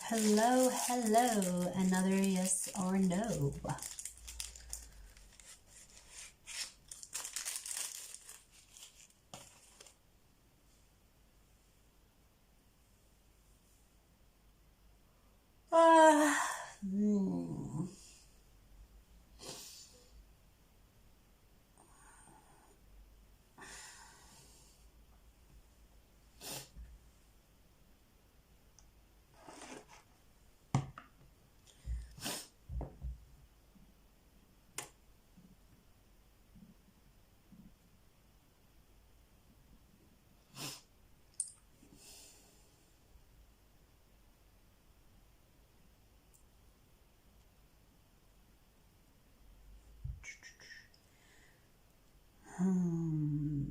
Hello, hello. Another yes or no. Hmm.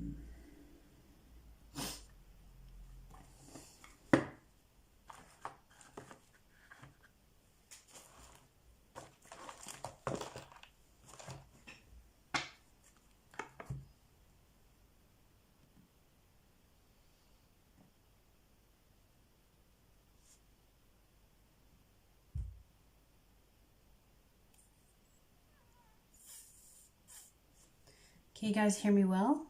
Can you guys hear me well?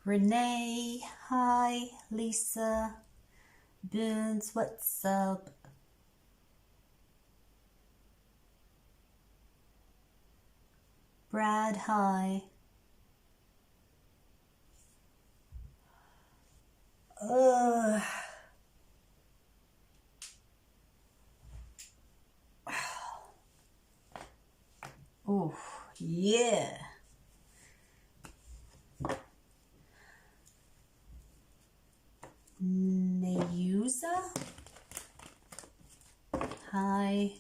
Renee, hi. Lisa, Boons, what's up? Brad, hi. Ugh. Oh, yeah. Nayuza? Hi.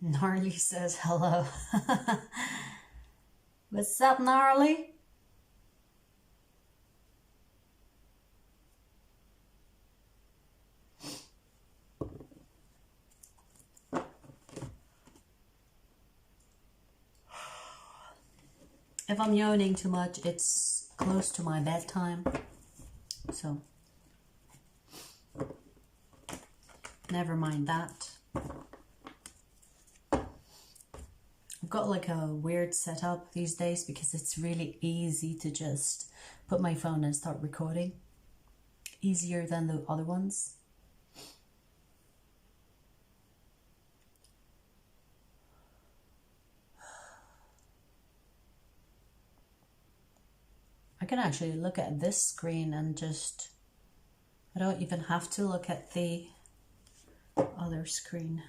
Gnarly says hello. What's up, Gnarly? If I'm yawning too much, it's close to my bedtime. So, never mind that. I've got like a weird setup these days because it's really easy to just put my phone and start recording. Easier than the other ones. I can actually look at this screen and just, I don't even have to look at the other screen.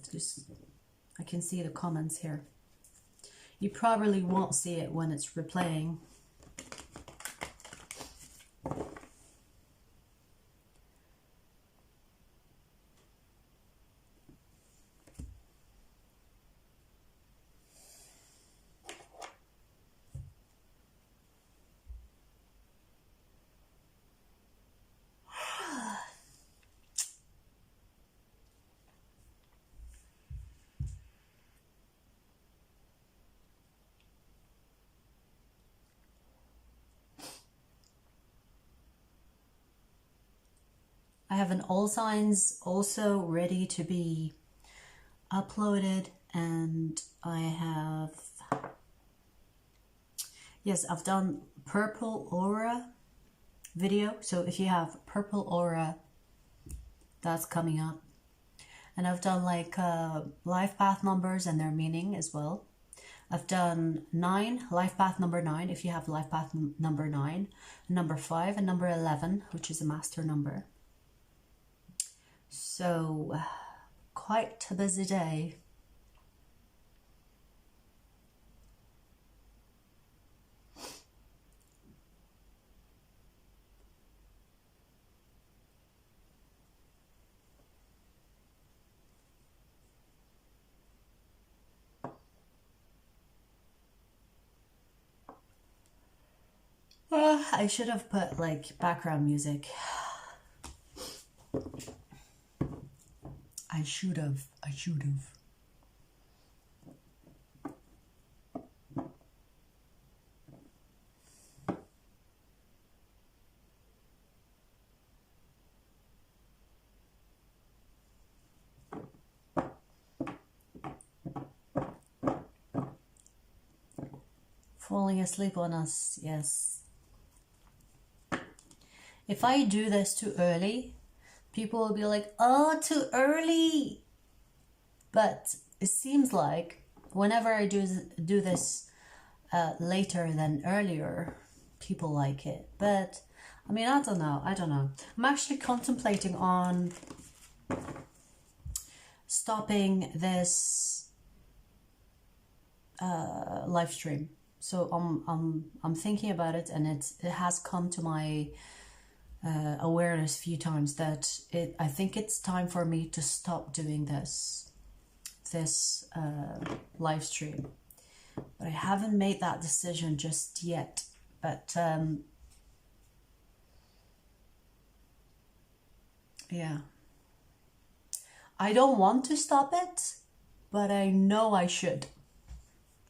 Just, I can see the comments here. You probably won't see it when it's replaying. I have an all signs also ready to be uploaded, and I have, yes, I've done purple aura video. So if you have purple aura, that's coming up. And I've done like life path numbers and their meaning as well. I've done 9, life path number 9, if you have life path number 9, number 5, and number 11, which is a master number. So, quite a busy day. I should have put like background music. I should have. Falling asleep on us, yes. If I do this too early, people will be like, oh, too early. But it seems like whenever I do this later than earlier, people like it. But I mean, I don't know. I'm actually contemplating on stopping this live stream. So I'm thinking about it, and it has come to my awareness a few times that I think it's time for me to stop doing this live stream. But I haven't made that decision just yet. But yeah, I don't want to stop it, but I know I should,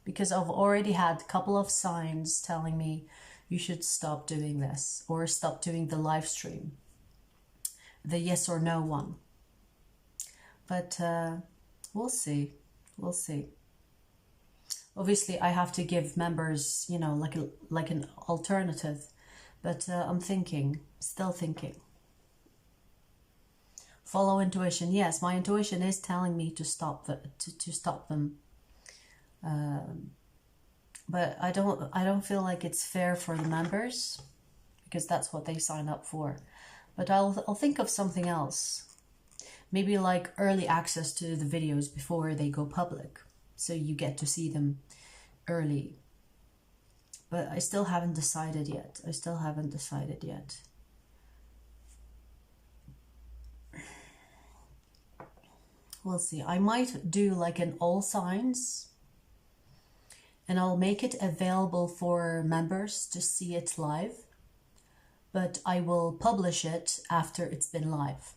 because I've already had a couple of signs telling me you should stop doing this or stop doing the live stream, the yes or no one. But we'll see. Obviously, I have to give members, you know, like an alternative. But I'm still thinking. Follow intuition. Yes, my intuition is telling me to stop them. But I don't feel like it's fair for the members, because that's what they sign up for. But I'll think of something else. Maybe like early access to the videos before they go public, so you get to see them early. But I still haven't decided yet. We'll see. I might do like an all signs, and I'll make it available for members to see it live, but I will publish it after it's been live.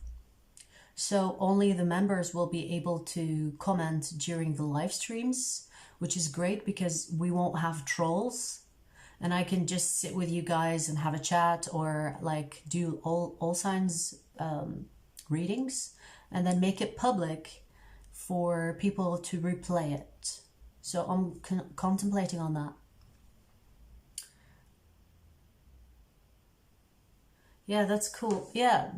So only the members will be able to comment during the live streams, which is great because we won't have trolls, and I can just sit with you guys and have a chat, or like do all signs readings, and then make it public for people to replay it. So I'm contemplating on that. Yeah, that's cool. Yeah,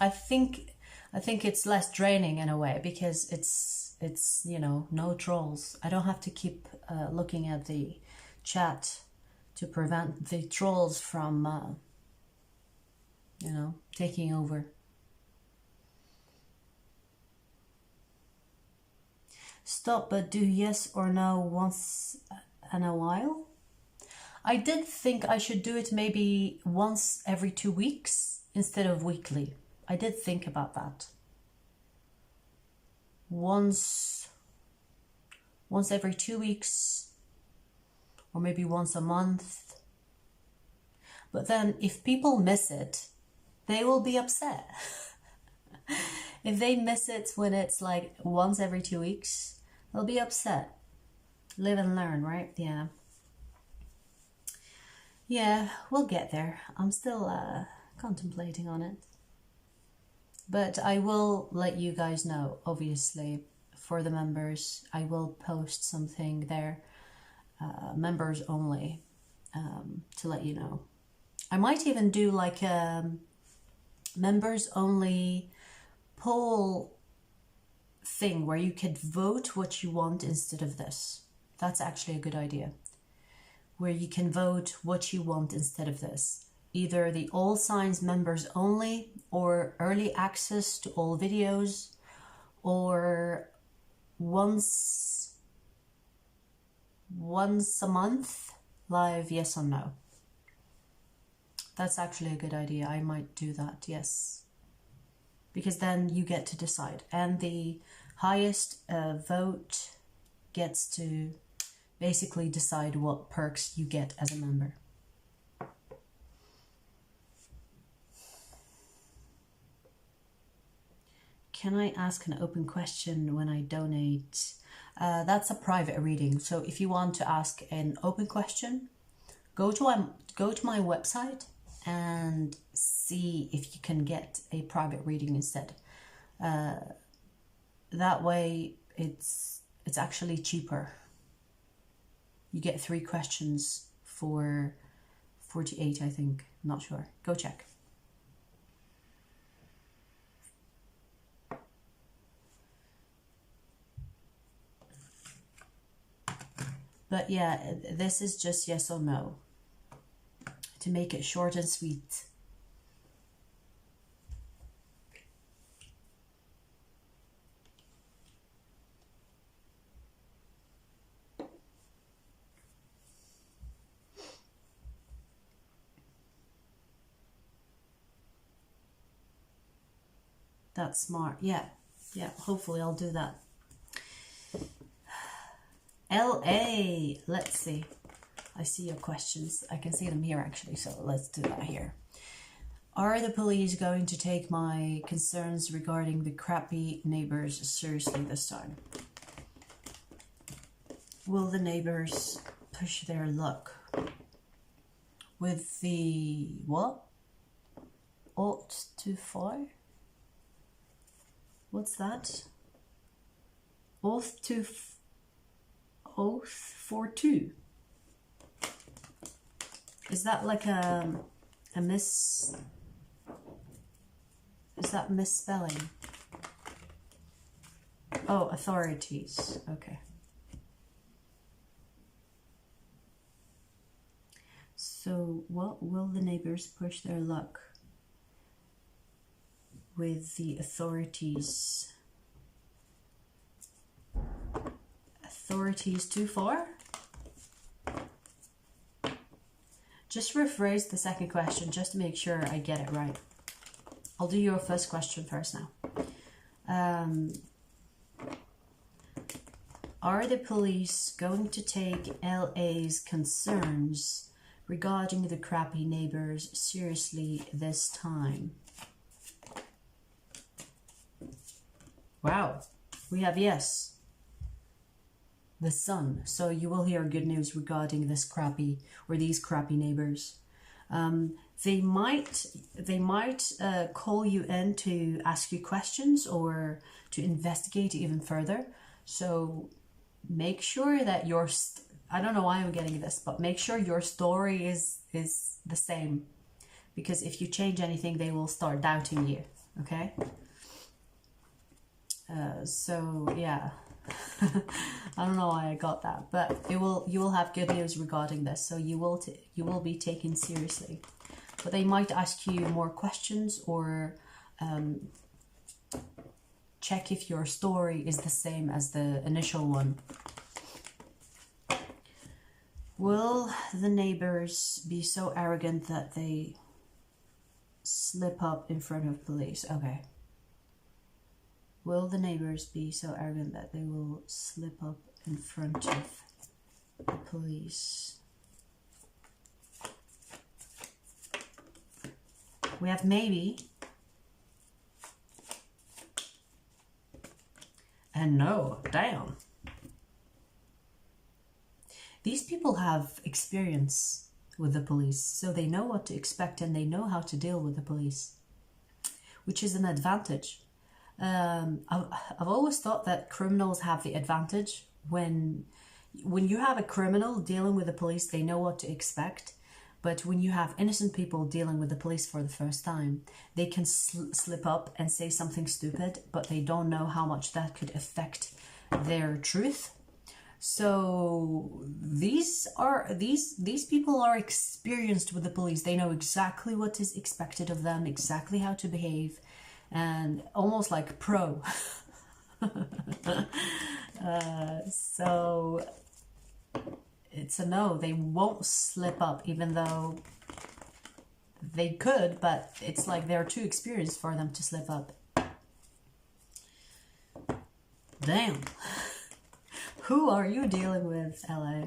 I think it's less draining in a way, because it's you know, no trolls. I don't have to keep looking at the chat to prevent the trolls from you know, taking over. Stop, but do yes or no once in a while. I did think I should do it maybe once every 2 weeks instead of weekly. I did think about that. Once every 2 weeks, or maybe once a month. But then if people miss it, they will be upset. If they miss it when it's like once every 2 weeks, they'll be upset. Live and learn, right? Yeah. Yeah, we'll get there. I'm still contemplating on it. But I will let you guys know, obviously, for the members. I will post something there, members only, to let you know. I might even do like a members only poll thing where you could vote what you want instead of this. That's actually a good idea. Where you can vote what you want instead of this. Either the all signs members only, or early access to all videos, or once a month live yes or no. That's actually a good idea. I might do that, yes. Because then you get to decide. And the highest vote gets to basically decide what perks you get as a member. can I ask an open question when I donate? That's a private reading. So if you want to ask an open question, go to my website and see if you can get a private reading instead. That way it's actually cheaper. You get 3 questions for 48, I think. I'm not sure. Go check. But yeah, this is just yes or no, to make it short and sweet. That's smart. Yeah, hopefully I'll do that. LA, let's see. I see your questions. I can see them here actually, so let's do that here. Are the police going to take my concerns regarding the crappy neighbors seriously this time? Will the neighbors push their luck with the what? Ought to fire? What's that? Oath for two. Is that like a miss? Is that misspelling? Oh, authorities. Okay. So, what will the neighbors push their luck with the authorities? Authorities too far? Just rephrase the second question just to make sure I get it right. I'll do your first question first now. Are the police going to take LA's concerns regarding the crappy neighbors seriously this time? Wow, we have yes. The sun. So you will hear good news regarding this crappy or these crappy neighbors. They might call you in to ask you questions or to investigate even further. So make sure that I don't know why I'm getting this, but make sure your story is the same, because if you change anything, they will start doubting you. Okay. So yeah. I don't know why I got that, but you will have good news regarding this. So you will be taken seriously, but they might ask you more questions or check if your story is the same as the initial one. Will the neighbors be so arrogant that they slip up in front of police? Okay. Will the neighbors be so arrogant that they will slip up in front of the police? We have maybe. And no, damn. These people have experience with the police, so they know what to expect and they know how to deal with the police, which is an advantage. I've always thought that criminals have the advantage. When you have a criminal dealing with the police, they know what to expect. But when you have innocent people dealing with the police for the first time, they can slip up and say something stupid, but they don't know how much that could affect their truth. So these people are experienced with the police. They know exactly what is expected of them, exactly how to behave, and almost like pro. So it's a no. They won't slip up, even though they could, but it's like they're too experienced for them to slip up. Damn. Who are you dealing with, LA?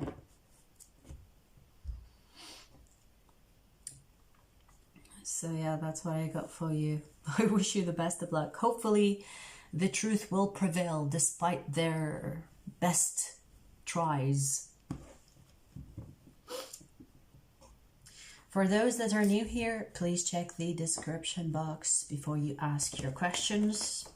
So yeah, that's what I got for you. I wish you the best of luck. Hopefully The truth will prevail despite their best tries. For those that are new here, please check the description box before you ask your questions.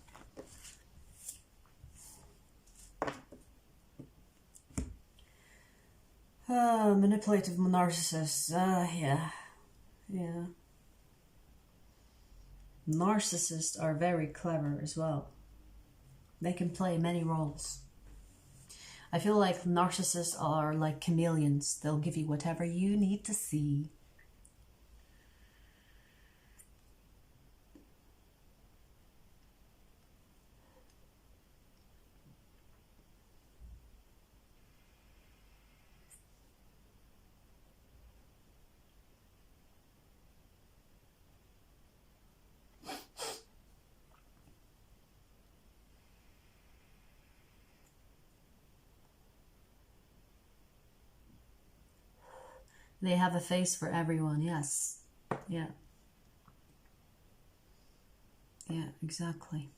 Manipulative narcissists. Yeah. Narcissists are very clever as well. They can play many roles. I feel like narcissists are like chameleons. They'll give you whatever you need to see. They have a face for everyone, yes. Yeah. Yeah, exactly.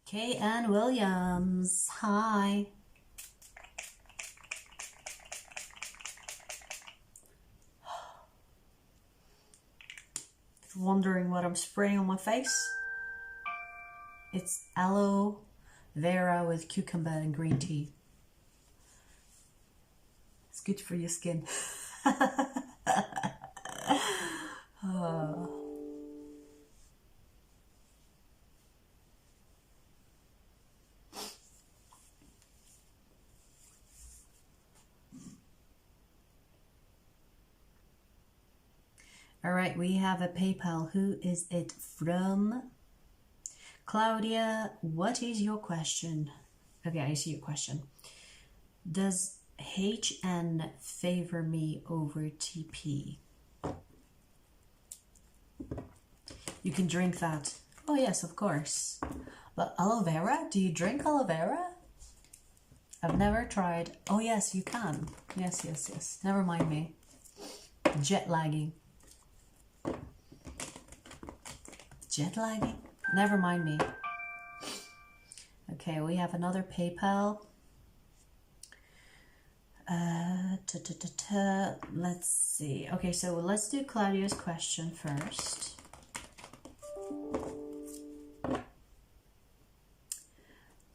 Kay Ann Williams, hi. Wondering what I'm spraying on my face? It's aloe vera with cucumber and green tea. It's good for your skin. All right, we have a PayPal. Who is it from? Claudia, what is your question? Okay, I see your question. Does HN favor me over TP? You can drink that. Oh yes, of course. But aloe vera? Do you drink aloe vera? I've never tried. Oh yes, you can. Yes. Never mind me. Jet lagging. Jet lagging? Never mind me. Okay, we have another PayPal. Let's see. Okay, so let's do Claudia's question first.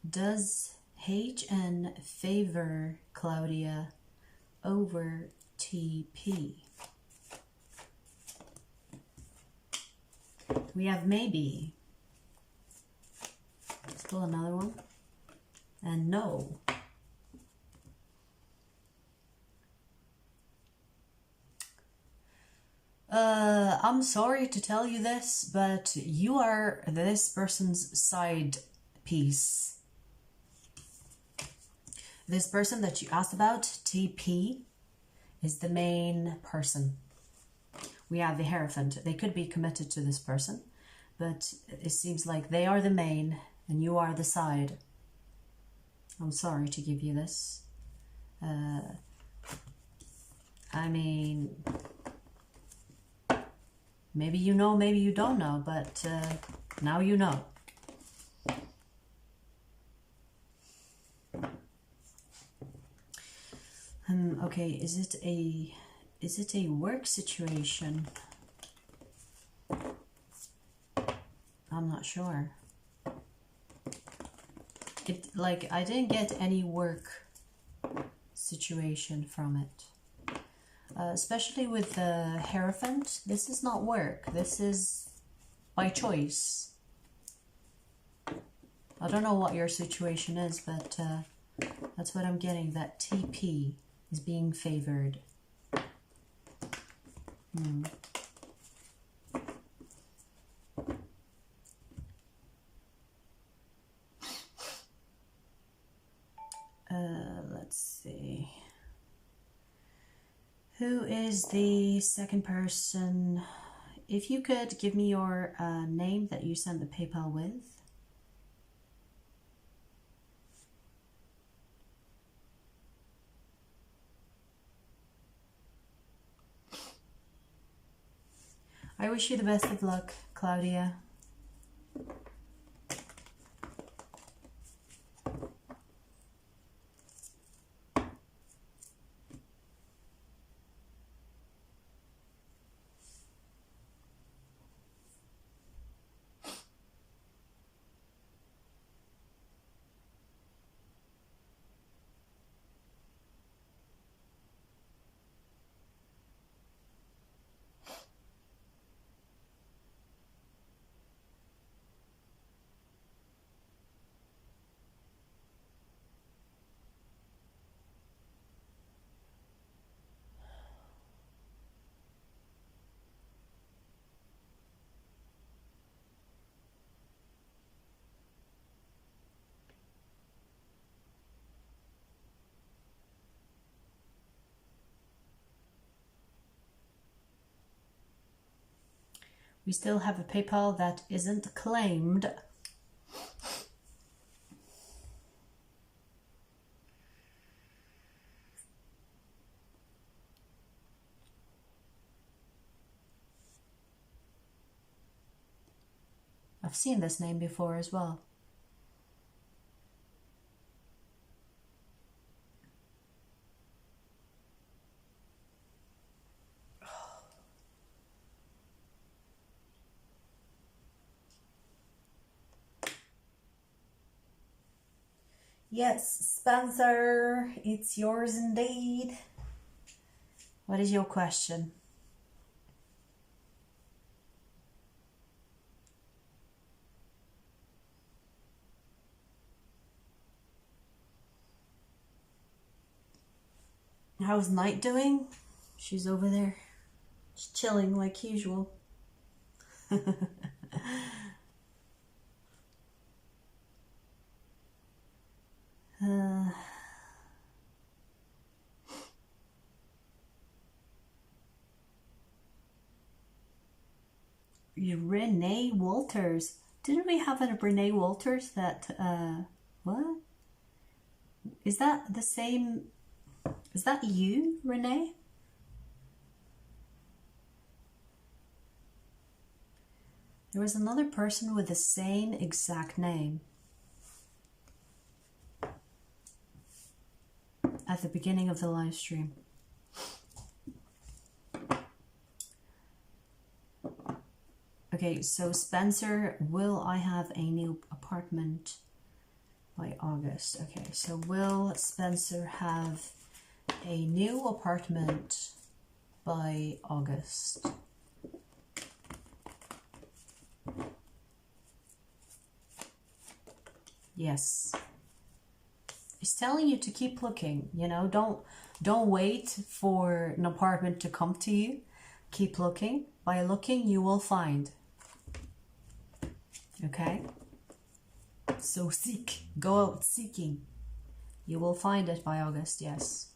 Does HN favor Claudia over TP? We have maybe. Still another one. And no. I'm sorry to tell you this, but you are this person's side piece. This person that you asked about, TP, is the main person. We have the Hierophant. They could be committed to this person, but it seems like they are the main and you are the side. I'm sorry to give you this. I mean, maybe you know, maybe you don't know, but now you know. Okay, is it a work situation? I'm not sure. I didn't get any work situation from it. Especially with the Hierophant, this is not work. This is by choice. I don't know what your situation is, but that's what I'm getting, that TP is being favored. Let's see. Who is the second person if you could give me your name that you sent the PayPal with. I wish you the best of luck, Claudia. We still have a PayPal that isn't claimed. I've seen this name before as well. Yes, Spencer, it's yours indeed. What is your question? How's Night doing? She's over there. She's chilling like usual. Renee Walters. Didn't we have a Renee Walters that, what? Is that the same? Is that you, Renee? There was another person with the same exact name at the beginning of the live stream. Okay, so Spencer, will I have a new apartment by August? Okay, so will Spencer have a new apartment by August? Yes. He's telling you to keep looking, you know, don't wait for an apartment to come to you. Keep looking. By looking, you will find. Okay? So seek. Go out seeking. You will find it by August, yes.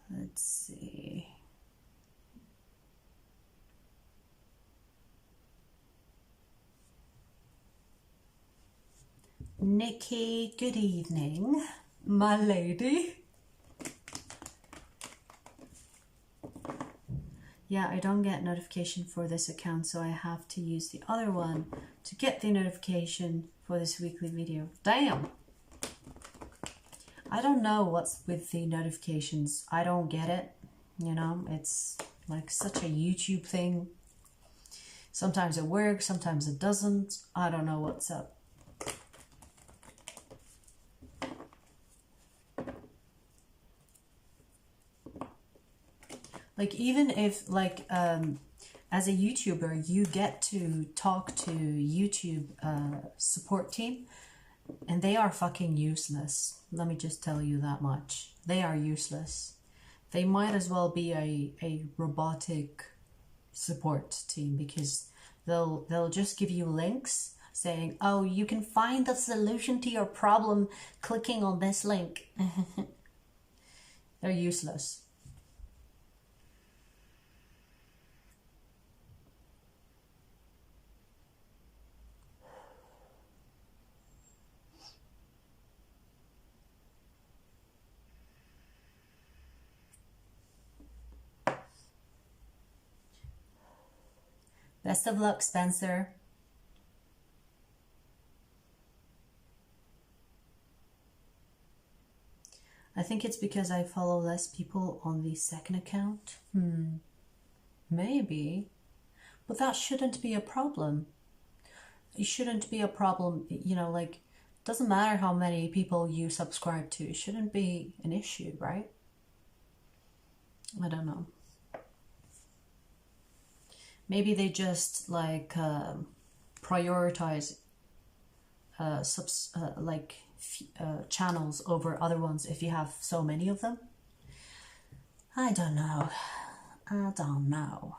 Let's see. Nikki, good evening, my lady. Yeah, I don't get notification for this account, so I have to use the other one to get the notification for this weekly video. Damn! I don't know what's with the notifications. I don't get it. You know, it's like such a YouTube thing. Sometimes it works, sometimes it doesn't. I don't know what's up. Like, even if, like, as a YouTuber, you get to talk to YouTube support team, and they are fucking useless. Let me just tell you that much. They are useless. They might as well be a robotic support team, because they'll just give you links saying, oh, you can find the solution to your problem clicking on this link. They're useless. Best of luck, Spencer. I think it's because I follow less people on the second account. Maybe. But that shouldn't be a problem. It shouldn't be a problem, you know, like, doesn't matter how many people you subscribe to. It shouldn't be an issue, right? I don't know. Maybe they just like prioritize channels over other ones if you have so many of them. I don't know. I don't know.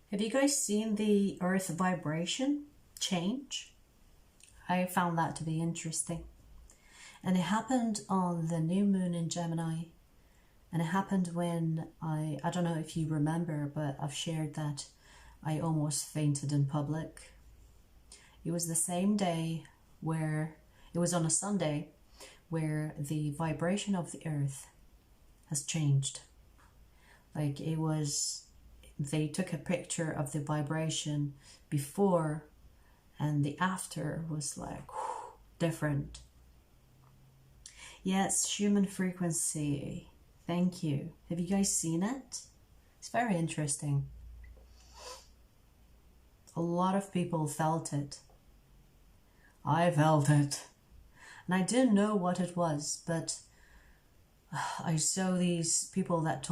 Have you guys seen the Earth vibration change? I found that to be interesting. And it happened on the new moon in Gemini. And it happened when I don't know if you remember, but I've shared that I almost fainted in public. It was the same day where, it was on a Sunday, where the vibration of the Earth has changed. Like it was, they took a picture of the vibration before and the after was like different. Yes, human frequency. Thank you. Have you guys seen it? It's very interesting. A lot of people felt it. I felt it. And I didn't know what it was, but I saw these people that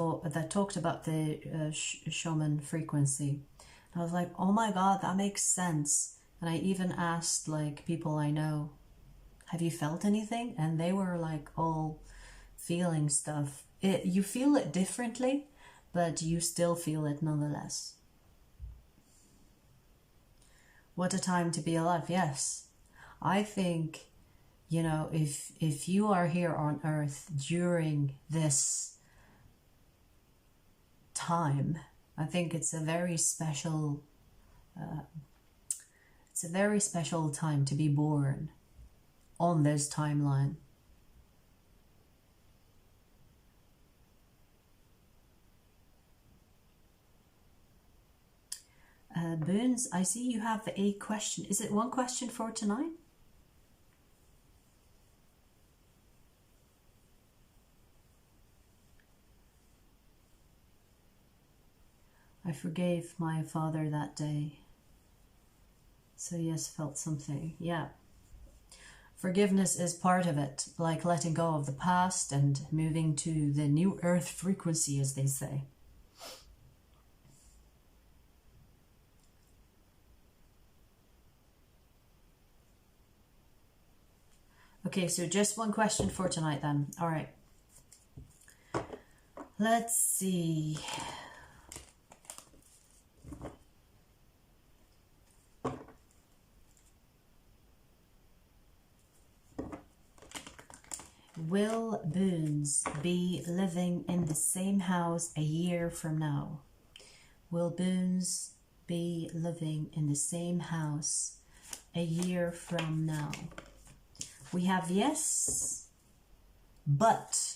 talked about the shaman frequency. And I was like, oh my God, that makes sense. And I even asked like people I know, have you felt anything? And they were like all feeling stuff. You feel it differently, but you still feel it nonetheless. What a time to be alive. Yes. I think, you know, if you are here on Earth during this time, I think it's a very special time to be born on this timeline. Boons, I see you have a question. Is it one question for tonight? I forgave my father that day. So yes, felt something. Yeah. Forgiveness is part of it, like letting go of the past and moving to the new earth frequency, as they say. Okay, so just one question for tonight then. All right. Let's see. Will Boons be living in the same house a year from now? Will Boons be living in the same house a year from now? We have yes, but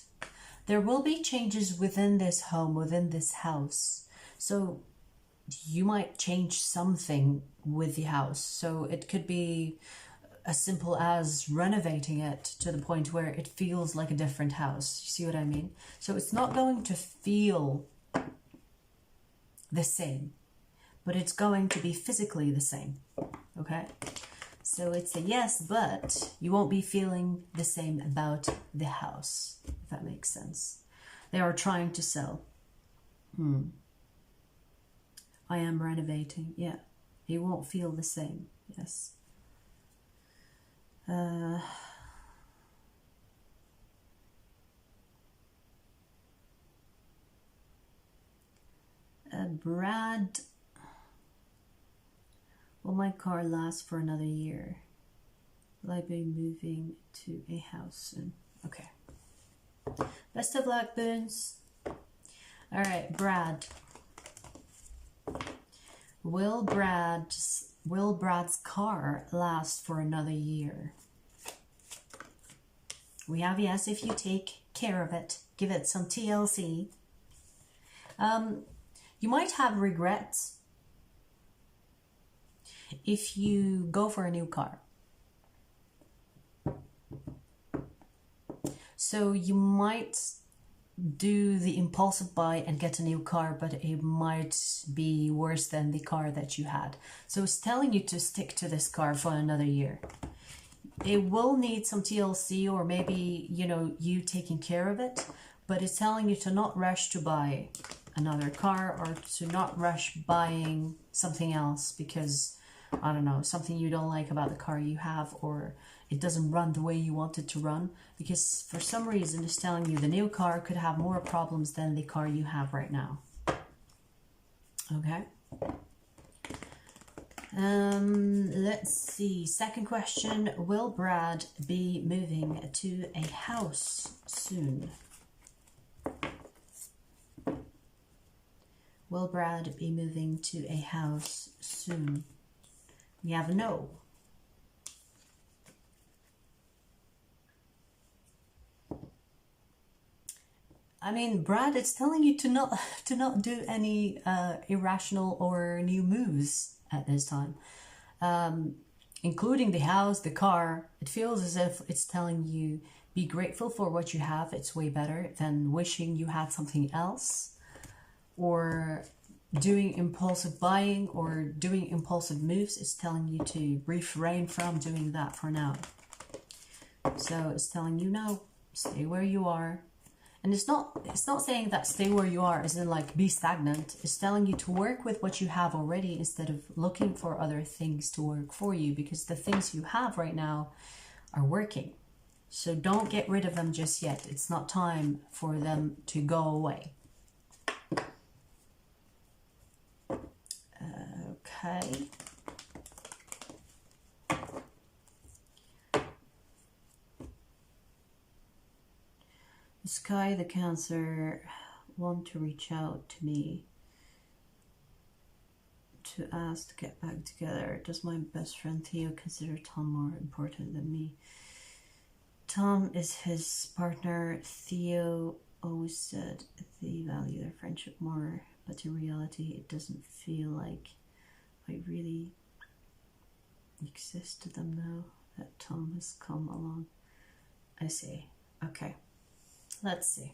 there will be changes within this home, within this house. So you might change something with the house. So it could be as simple as renovating it to the point where it feels like a different house. You see what I mean? So it's not going to feel the same, but it's going to be physically the same. Okay? So it's a yes, but you won't be feeling the same about the house, if that makes sense. They are trying to sell. I am renovating. Yeah. You won't feel the same. Yes. Brad, will my car last for another year? Will I be moving to a house soon? Okay. Best of luck, Boons. All right, Brad. Will Brad's car last for another year? We have yes if you take care of it. Give it some TLC. You might have regrets if you go for a new car. So you might do the impulsive buy and get a new car, but it might be worse than the car that you had. So it's telling you to stick to this car for another year. It will need some TLC, or maybe, you know, you taking care of it, but it's telling you to not rush to buy another car, or to not rush buying something else because, I don't know, something you don't like about the car you have, or it doesn't run the way you want it to run, because for some reason it's telling you the new car could have more problems than the car you have right now. Okay. Let's see. Second question. Will Brad be moving to a house soon? Will Brad be moving to a house soon? We have no. I mean, Brad, it's telling you to not do any irrational or new moves at this time, including the house, the car. It feels as if it's telling you be grateful for what you have. It's way better than wishing you had something else, or doing impulsive buying or doing impulsive moves. It's telling you to refrain from doing that for now. So it's telling you no, stay where you are. And it's not saying that stay where you are as in like be stagnant. It's telling you to work with what you have already instead of looking for other things to work for you, because the things you have right now are working. So don't get rid of them just yet. It's not time for them to go away. Okay. Sky, the Cancer, want to reach out to me to ask to get back together. Does my best friend Theo consider Tom more important than me? Tom is his partner. Theo always said they value their friendship more, but in reality it doesn't feel like I really exist to them now that Tom has come along. I see. Okay. Let's see.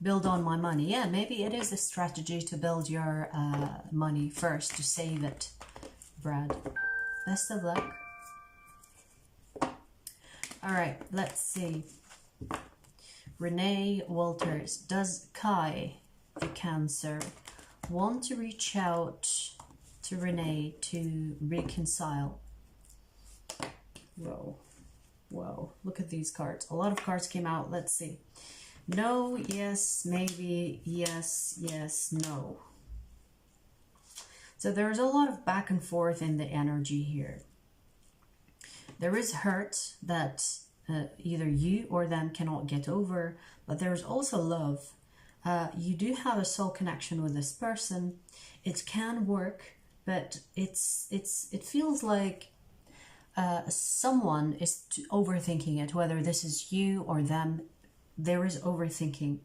Build on my money. Yeah, maybe it is a strategy to build your money first, to save it, Brad. Best of luck. All right, let's see. Renee Walters. Does Kai, the Cancer, want to reach out to Renee to reconcile? Whoa, whoa, look at these cards. A lot of cards came out. Let's see. No, yes, maybe, yes, yes, no. So there's a lot of back and forth in the energy here. There is hurt that either you or them cannot get over, but there's also love. You do have a soul connection with this person. It can work, but it feels like someone is overthinking it, whether this is you or them. There is overthinking.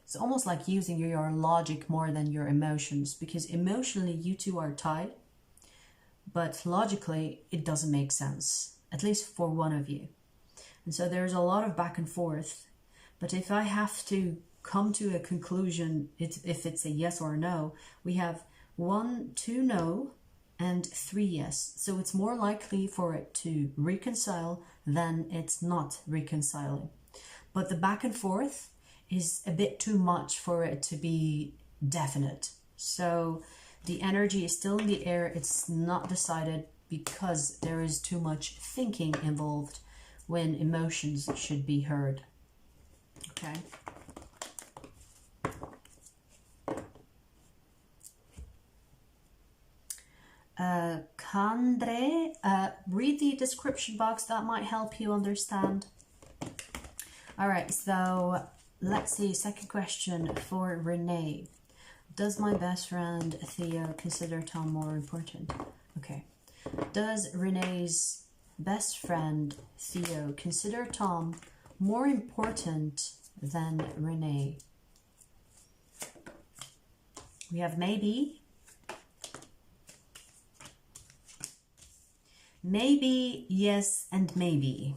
It's almost like using your logic more than your emotions, because emotionally you two are tied, but logically it doesn't make sense, at least for one of you. And so there's a lot of back and forth. But if I have to come to a conclusion, if it's a yes or a no, we have 1, 2 no and 3 yes. So it's more likely for it to reconcile than it's not reconciling. But the back and forth is a bit too much for it to be definite. So the energy is still in the air. It's not decided because there is too much thinking involved when emotions should be heard. Okay. Kandre, read the description box. That might help you understand. All right, so let's see. Second question for Renee. Does my best friend Theo consider Tom more important? Okay. Does Renee's best friend Theo consider Tom more important than Renee? We have maybe, yes, and maybe.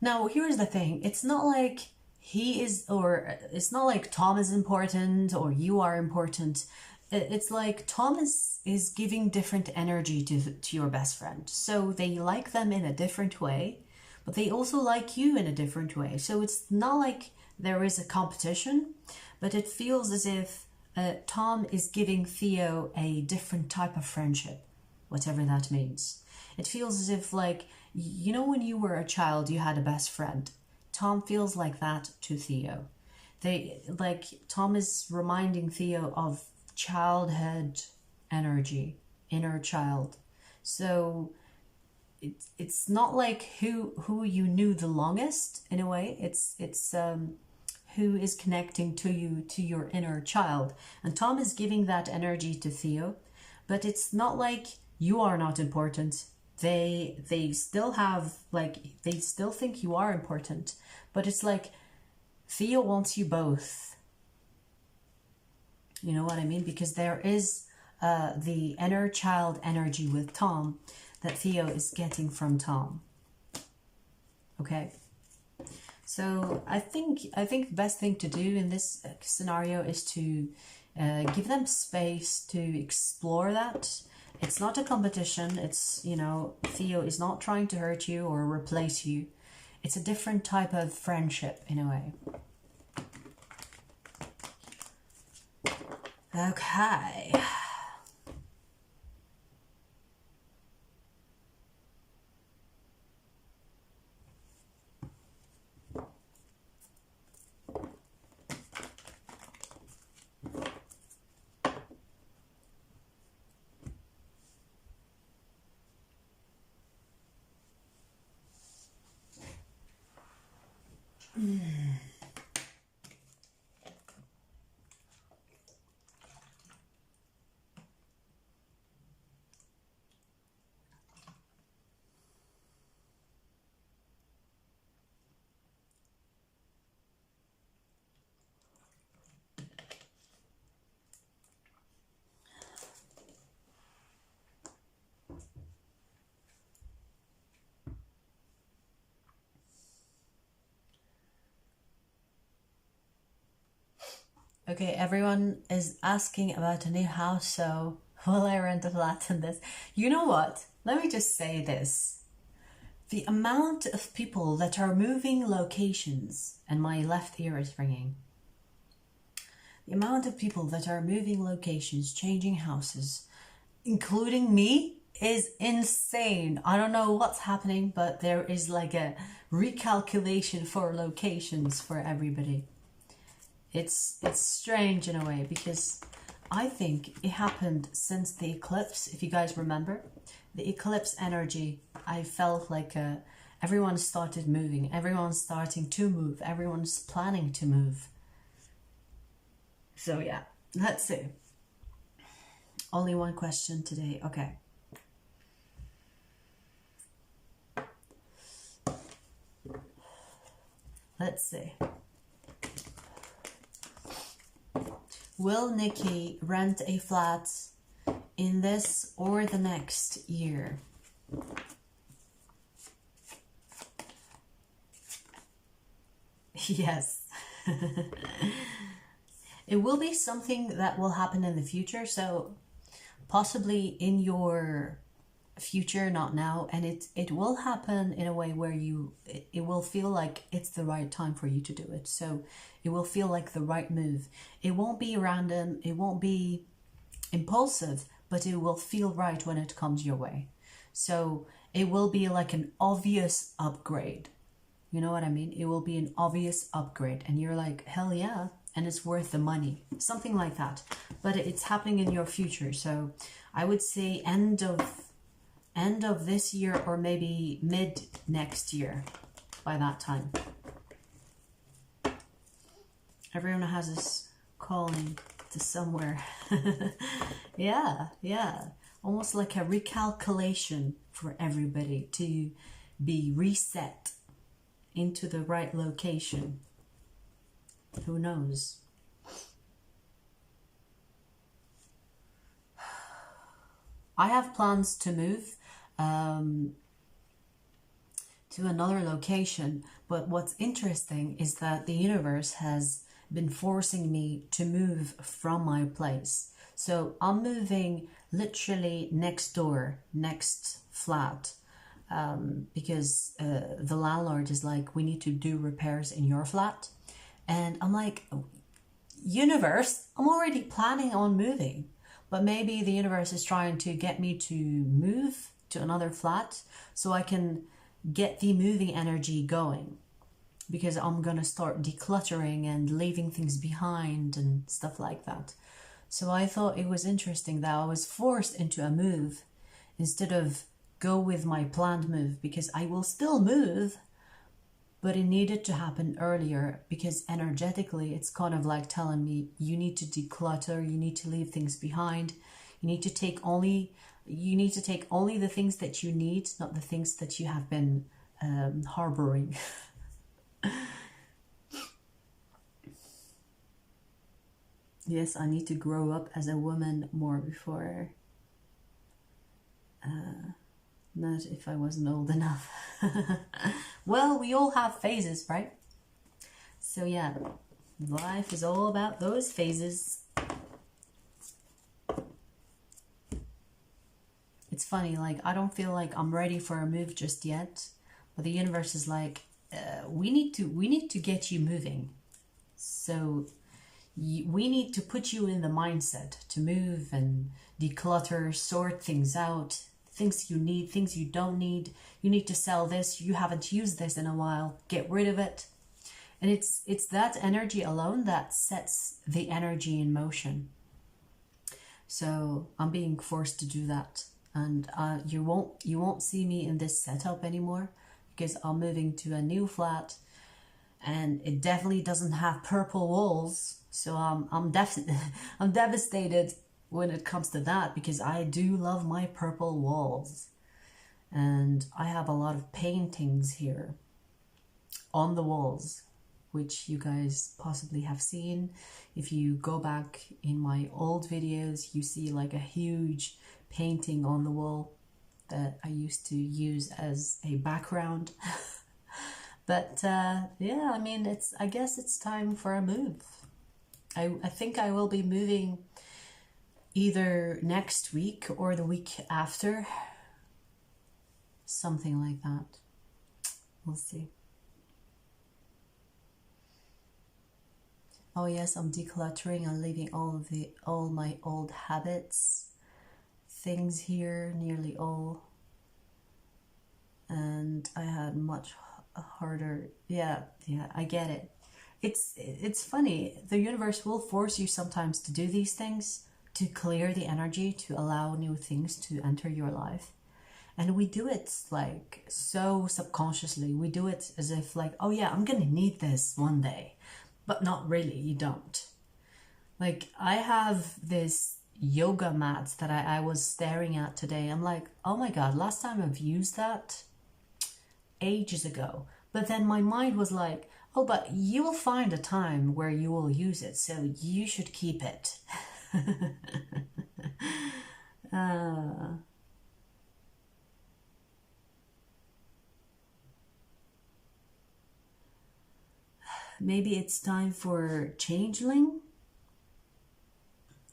Now, here's the thing. It's not like he is, or it's not like Tom is important or you are important. It's like Tom is giving different energy to your best friend. So they like them in a different way, but they also like you in a different way. So it's not like there is a competition, but it feels as if Tom is giving Theo a different type of friendship, whatever that means. It feels as if, like, you know, when you were a child, you had a best friend. Tom feels like that to Theo. Tom is reminding Theo of childhood energy, inner child. So it's not like who you knew the longest in a way. It's who is connecting to you, to your inner child. And Tom is giving that energy to Theo, but it's not like you are not important. They still have, like, they still think you are important, but it's like Theo wants you both. You know what I mean? Because there is the inner child energy with Tom that Theo is getting from Tom. Okay. So I think the best thing to do in this scenario is to give them space to explore that. It's not a competition. It's, you know, Theo is not trying to hurt you or replace you. It's a different type of friendship in a way. Okay. Okay, everyone is asking about a new house, so will I rent a flat in this? You know what? Let me just say this. The amount of people that are moving locations, and my left ear is ringing. The amount of people that are moving locations, changing houses, including me, is insane. I don't know what's happening, but there is like a recalculation for locations for everybody. It's strange in a way, because I think it happened since the eclipse, if you guys remember. The eclipse energy, I felt like everyone started moving. Everyone's starting to move. Everyone's planning to move. So yeah, let's see. Only one question today. Okay. Let's see. Will Nikki rent a flat in this or the next year? Yes. It will be something that will happen in the future. So possibly in your future, not now, and it will happen in a way where it will feel like it's the right time for you to do it. So it will feel like the right move. It won't be random, it won't be impulsive, but it will feel right when it comes your way. So it will be like an obvious upgrade. You know what I mean? It will be an obvious upgrade and you're like, hell yeah, and it's worth the money, something like that. But it's happening in your future. So I would say end of this year or maybe mid next year by that time. Everyone has this calling to somewhere. Yeah. Almost like a recalculation for everybody to be reset into the right location. Who knows? I have plans to move to another location, but what's interesting is that the universe has been forcing me to move from my place. So I'm moving literally next door, next flat, because the landlord is like, we need to do repairs in your flat. And I'm like, universe, I'm already planning on moving. But maybe the universe is trying to get me to move to another flat so I can get the moving energy going. Because I'm going to start decluttering and leaving things behind and stuff like that. So I thought it was interesting that I was forced into a move instead of go with my planned move, because I will still move, but it needed to happen earlier because energetically it's kind of like telling me you need to declutter, you need to leave things behind, you need to take only the things that you need, not the things that you have been harboring. Yes, I need to grow up as a woman more before. Not if I wasn't old enough. Well, we all have phases, right? So yeah, life is all about those phases. It's funny, like I don't feel like I'm ready for a move just yet, but the universe is like, we need to get you moving. So we need to put you in the mindset to move and declutter, sort things out, things you need, things you don't need. You need to sell this, you haven't used this in a while, get rid of it. And it's that energy alone that sets the energy in motion. So I'm being forced to do that. And you won't see me in this setup anymore because I'm moving to a new flat and it definitely doesn't have purple walls. So I'm devastated when it comes to that, because I do love my purple walls. And I have a lot of paintings here on the walls, which you guys possibly have seen. If you go back in my old videos, you see like a huge painting on the wall that I used to use as a background. But yeah, I mean, I guess it's time for a move. I think I will be moving either next week or the week after. Something like that. We'll see. Oh yes, I'm decluttering and leaving all my old habits, things here, nearly all. And I had much harder. Yeah, I get it. It's funny. The universe will force you sometimes to do these things to clear the energy, to allow new things to enter your life. And we do it like so subconsciously. We do it as if like, oh yeah, I'm gonna need this one day. But not really, you don't. Like, I have this yoga mat that I was staring at today. I'm like, oh my God, last time I've used that ages ago. But then my mind was like, oh, but you will find a time where you will use it, so you should keep it. Maybe it's time for changeling.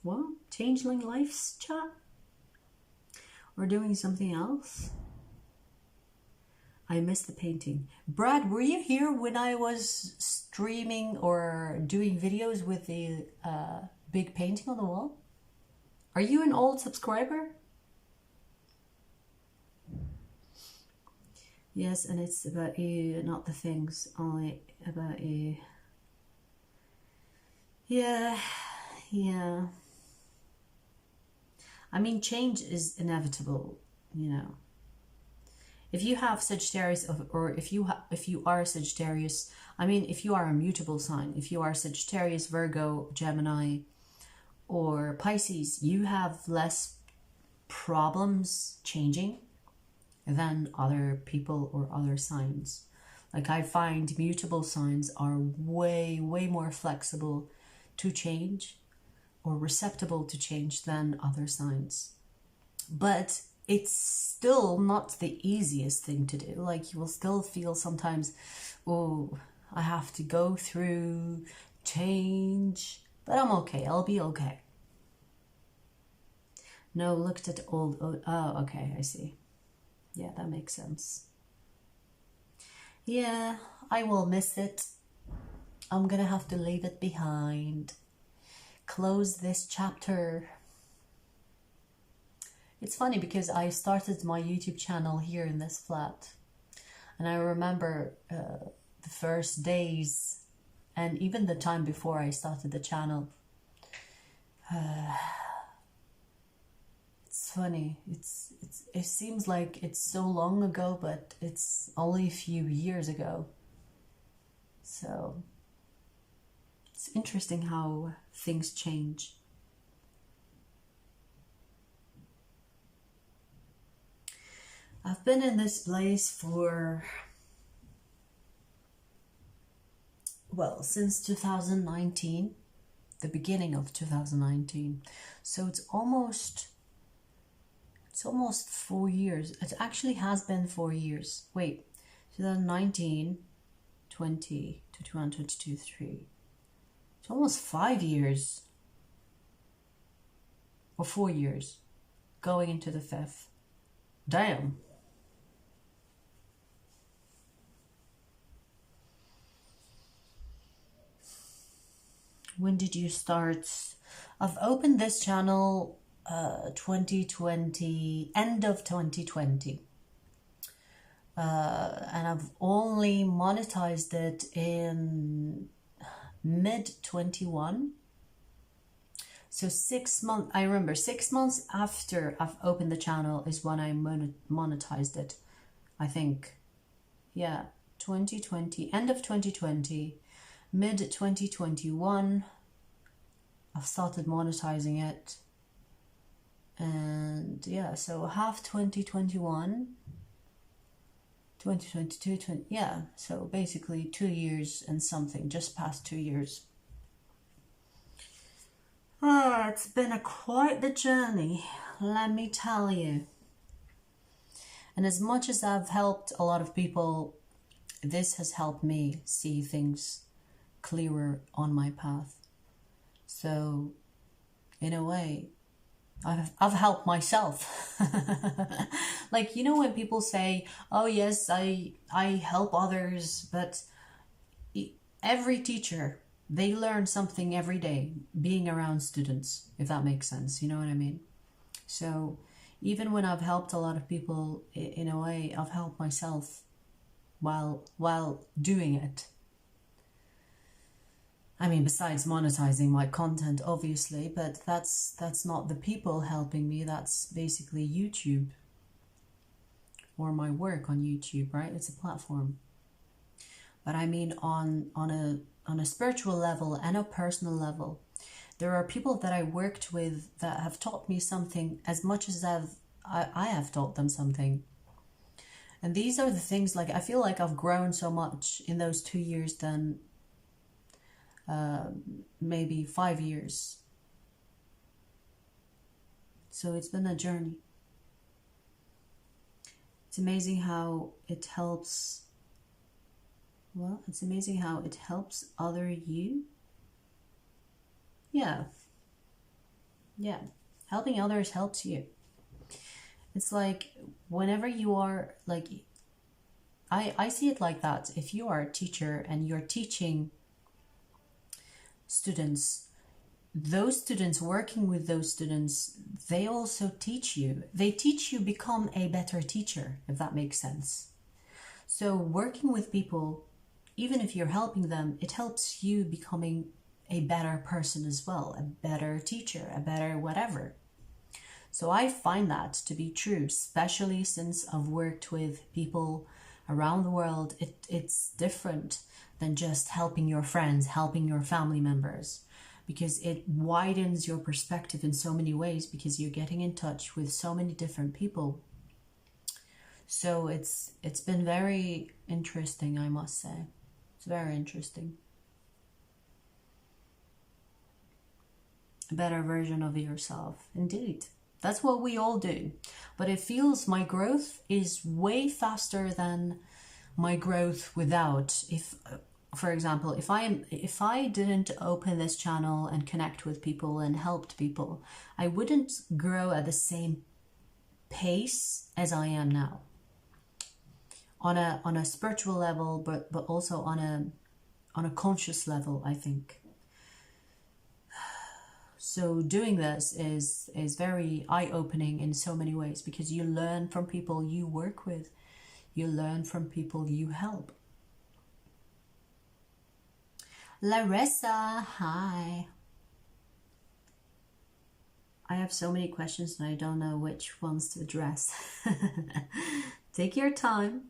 What? Changeling Life's chat? Or doing something else? I missed the painting. Brad, were you here when I was streaming or doing videos with the big painting on the wall? Are you an old subscriber? Yes, and it's about you, not the things, only about you. Yeah. I mean, change is inevitable, you know. If you have Sagittarius, or if you are Sagittarius, I mean, if you are a mutable sign, if you are Sagittarius, Virgo, Gemini, or Pisces, you have less problems changing than other people or other signs. Like, I find mutable signs are way more flexible to change or receptible to change than other signs. But it's still not the easiest thing to do. Like, you will still feel sometimes, oh, I have to go through change, but I'm okay. I'll be okay. No, looked at old. Oh, okay, I see. Yeah, that makes sense. Yeah, I will miss it. I'm gonna have to leave it behind. Close this chapter. It's funny because I started my YouTube channel here in this flat, and I remember the first days and even the time before I started the channel. It's funny. It seems like it's so long ago, but it's only a few years ago. So it's interesting how things change. I've been in this place for, well, since 2019, the beginning of 2019. So it's almost 4 years. It actually has been 4 years. Wait, 2019, 20 to 2022, 3. It's almost 5 years. Or 4 years. Going into the 5th. Damn. When did you start? I've opened this channel 2020, end of 2020. And I've only monetized it in mid 21. So 6 months, I remember 6 months after I've opened the channel is when I monetized it. I think, yeah, 2020, end of 2020, mid 2021, I've started monetizing it. And yeah, so half 2021, 2022, yeah, so basically 2 years and something, just past 2 years. Oh, it's been quite the journey, let me tell you. And as much as I've helped a lot of people, this has helped me see things clearer on my path. So, in a way, I've helped myself. Like, you know, when people say, oh yes, I help others, but every teacher, they learn something every day being around students, if that makes sense, you know what I mean? So even when I've helped a lot of people, in a way, I've helped myself while doing it. I mean, besides monetizing my content, obviously, but that's not the people helping me. That's basically YouTube or my work on YouTube, right? It's a platform. But I mean, on a spiritual level and a personal level, there are people that I worked with that have taught me something as much as I have taught them something. And these are the things, like, I feel like I've grown so much in those 2 years than maybe 5 years. So it's been a journey. It's amazing how it helps. Well, it's amazing how it helps other you. Yeah. Helping others helps you. It's like whenever you are, like, I see it like that. If you are a teacher and you're teaching students, those students, working with those students, they also teach you. They teach you become a better teacher, if that makes sense. So working with people, even if you're helping them, it helps you becoming a better person as well, a better teacher, a better whatever. So I find that to be true, especially since I've worked with people around the world. It's different than just helping your friends, helping your family members, because it widens your perspective in so many ways, because you're getting in touch with so many different people. So it's been very interesting, I must say. It's very interesting. A better version of yourself, indeed. That's what we all do. But it feels my growth is way faster than my growth without. If, for example, if I didn't open this channel and connect with people and helped people, I wouldn't grow at the same pace as I am now. On a spiritual level, but also on a conscious level, I think. So doing this is very eye-opening in so many ways, because you learn from people you work with. You learn from people you help. Larissa, hi. I have so many questions and I don't know which ones to address. Take your time.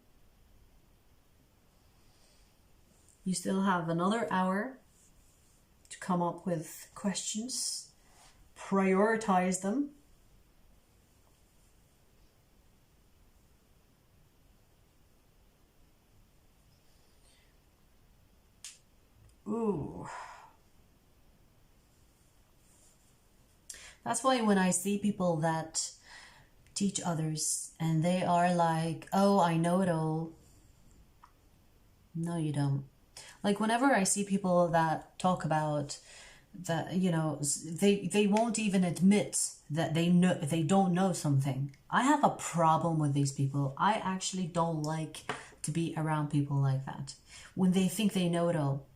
You still have another hour to come up with questions. Prioritize them. Ooh. That's why when I see people that teach others and they are like, oh, I know it all. No, you don't. Like whenever I see people that talk about that, you know, they won't even admit that they don't know something. I have a problem with these people. I actually don't like to be around people like that. When they think they know it all.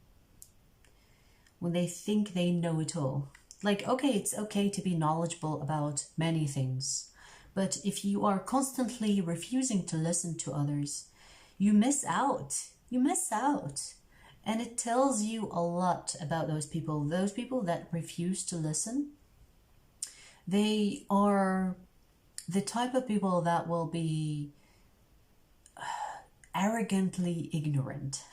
When they think they know it all. Like, okay, it's okay to be knowledgeable about many things. But if you are constantly refusing to listen to others, you miss out. You miss out. And it tells you a lot about those people. Those people that refuse to listen, they are the type of people that will be arrogantly ignorant.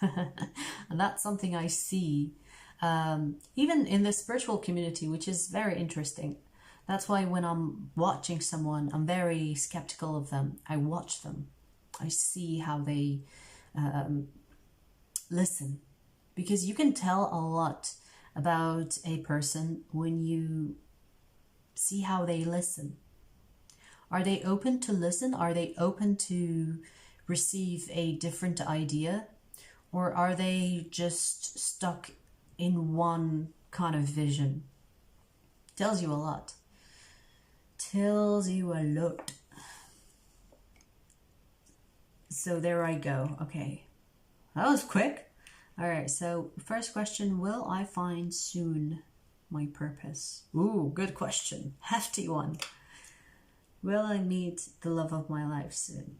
And that's something I see even in the spiritual community, which is very interesting. That's why when I'm watching someone, I'm very skeptical of them. I watch them. I see how they listen, because you can tell a lot about a person when you see how they listen. Are they open to listen? Are they open to receive a different idea? Or are they just stuck in one kind of vision? Tells you a lot. Tells you a lot. So there I go. Okay. That was quick. All right, so first question, will I find soon my purpose? Ooh, good question. Hefty one. Will I meet the love of my life soon?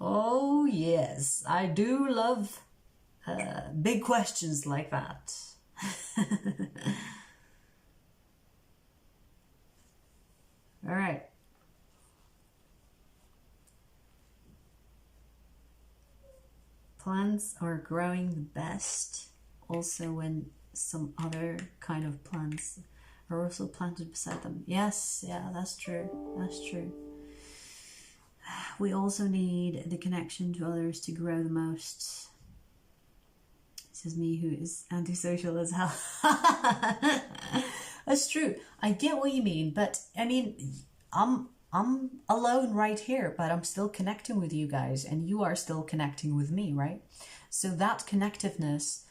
Oh, yes. I do love big questions like that. All right. Plants are growing the best also when some other kind of plants are also planted beside them. Yes, yeah, that's true. That's true. We also need the connection to others to grow the most. This is me who is antisocial as hell. That's true. I get what you mean, but I mean, I'm alone right here, but I'm still connecting with you guys, and you are still connecting with me, right? So that connectiveness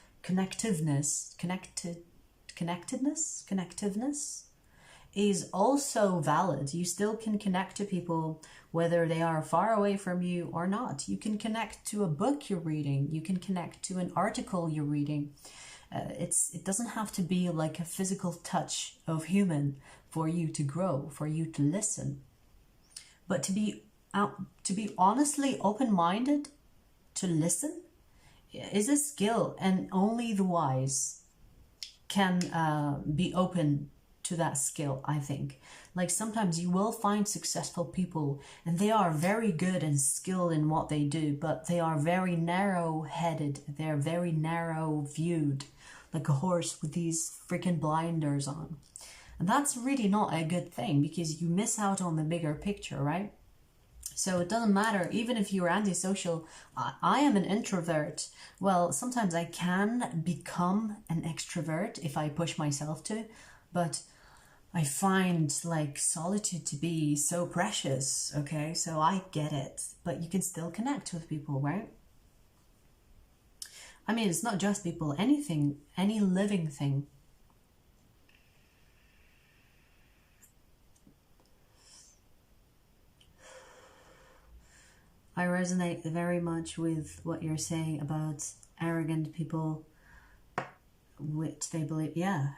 is also valid. You still can connect to people whether they are far away from you or not. You can connect to a book you're reading. You can connect to an article you're reading. It doesn't have to be like a physical touch of human for you to grow, for you to listen. But to be honestly open-minded to listen is a skill, and only the wise can be open to that skill, I think. Like sometimes you will find successful people and they are very good and skilled in what they do, but they are very narrow-headed. They're very narrow-viewed, like a horse with these freaking blinders on. And that's really not a good thing, because you miss out on the bigger picture, right? So it doesn't matter, even if you're antisocial. I am an introvert. Well, sometimes I can become an extrovert if I push myself to, but I find like solitude to be so precious, okay? So I get it, but you can still connect with people, right? I mean, it's not just people, anything, any living thing. I resonate very much with what you're saying about arrogant people, which they believe. Yeah.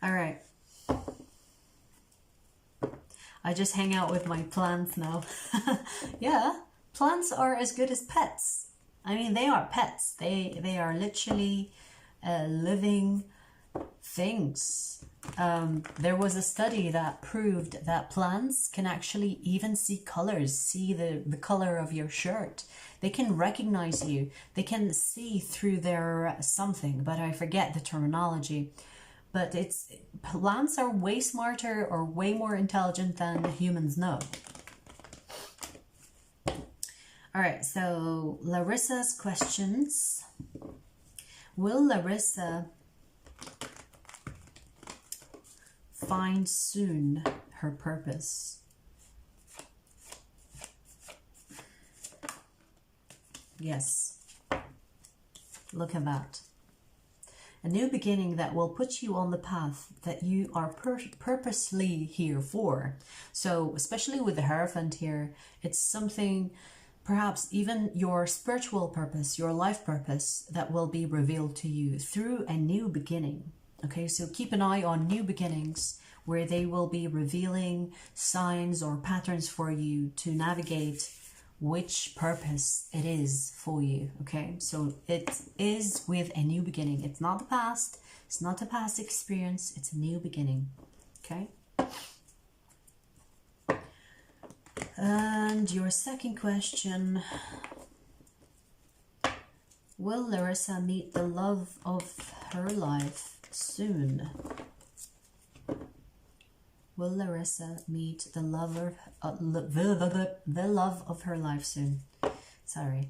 All right. I just hang out with my plants now. Yeah, plants are as good as pets. I mean, they are pets. They are literally living things. There was a study that proved that plants can actually even see colors, see the color of your shirt. They can recognize you. They can see through their something, but I forget the terminology. But plants are way smarter or way more intelligent than humans know. All right, so Larissa's questions. Will Larissa find soon her purpose? Yes. Look at that. A new beginning that will put you on the path that you are purposely here for. So, especially with the Hierophant here, it's something, perhaps even your spiritual purpose, your life purpose, that will be revealed to you through a new beginning. Okay, so keep an eye on new beginnings where they will be revealing signs or patterns for you to navigate which purpose it is for you. Okay, so it is with a new beginning. It's not the past, it's not a past experience, it's a new beginning. Okay, and your second question: will Larissa meet the love of her life soon? Will Larissa meet the love of her life soon? Sorry.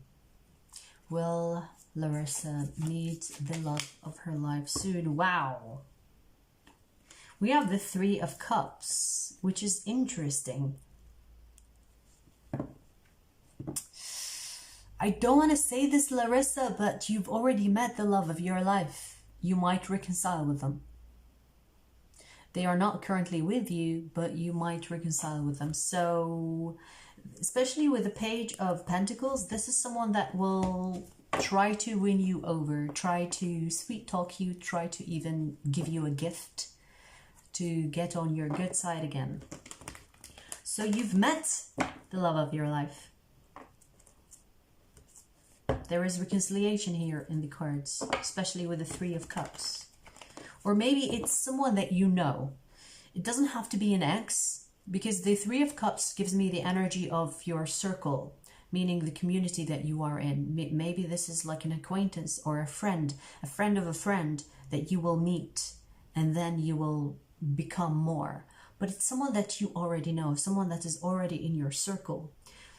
Will Larissa meet the love of her life soon? Wow. We have the Three of Cups, which is interesting. I don't want to say this, Larissa, but you've already met the love of your life. You might reconcile with them. They are not currently with you, but you might reconcile with them. So, especially with the Page of Pentacles, this is someone that will try to win you over, try to sweet talk you, try to even give you a gift to get on your good side again. So you've met the love of your life. There is reconciliation here in the cards, especially with the Three of Cups. Or maybe it's someone that you know. It doesn't have to be an ex, because the Three of Cups gives me the energy of your circle, meaning the community that you are in. Maybe this is like an acquaintance or a friend of a friend that you will meet, and then you will become more. But it's someone that you already know, someone that is already in your circle,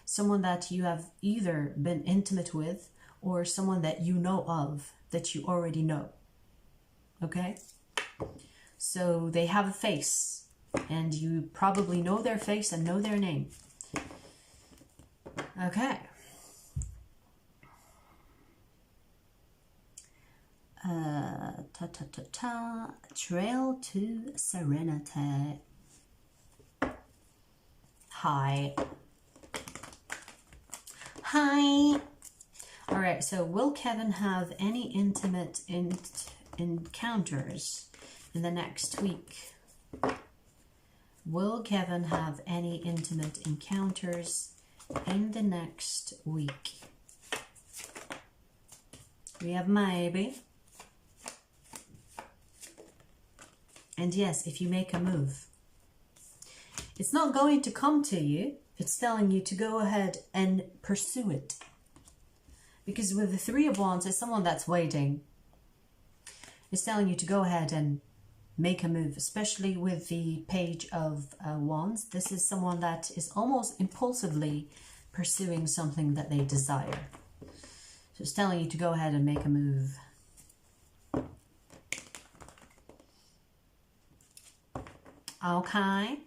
someone that you have either been intimate with or someone that you know of, that you already know. Okay? So they have a face, and you probably know their face and know their name. Okay. Trail to Serenity. Hi. Hi. All right, so will Kevin have any intimate encounters in the next week? Will Kevin have any intimate encounters in the next week? We have maybe. And yes, if you make a move. It's not going to come to you. It's telling you to go ahead and pursue it. Because with the Three of Wands, it's someone that's waiting. It's telling you to go ahead and make a move, especially with the Page of Wands. This is someone that is almost impulsively pursuing something that they desire. So it's telling you to go ahead and make a move. Okay.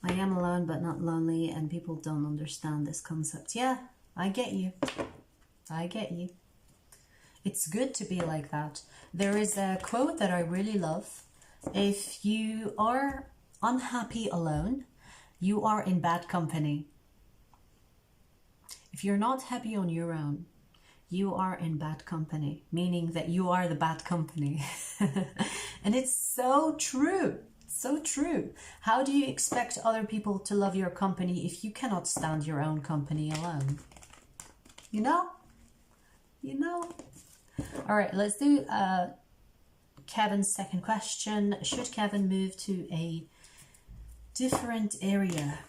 I am alone but not lonely, and people don't understand this concept. Yeah, I get you. I get you. It's good to be like that. There is a quote that I really love. If you are unhappy alone, you are in bad company. If you're not happy on your own, you are in bad company, meaning that you are the bad company. And it's so true. So true. How do you expect other people to love your company if you cannot stand your own company alone? You know? You know? All right, let's do Kevin's second question. Should Kevin move to a different area?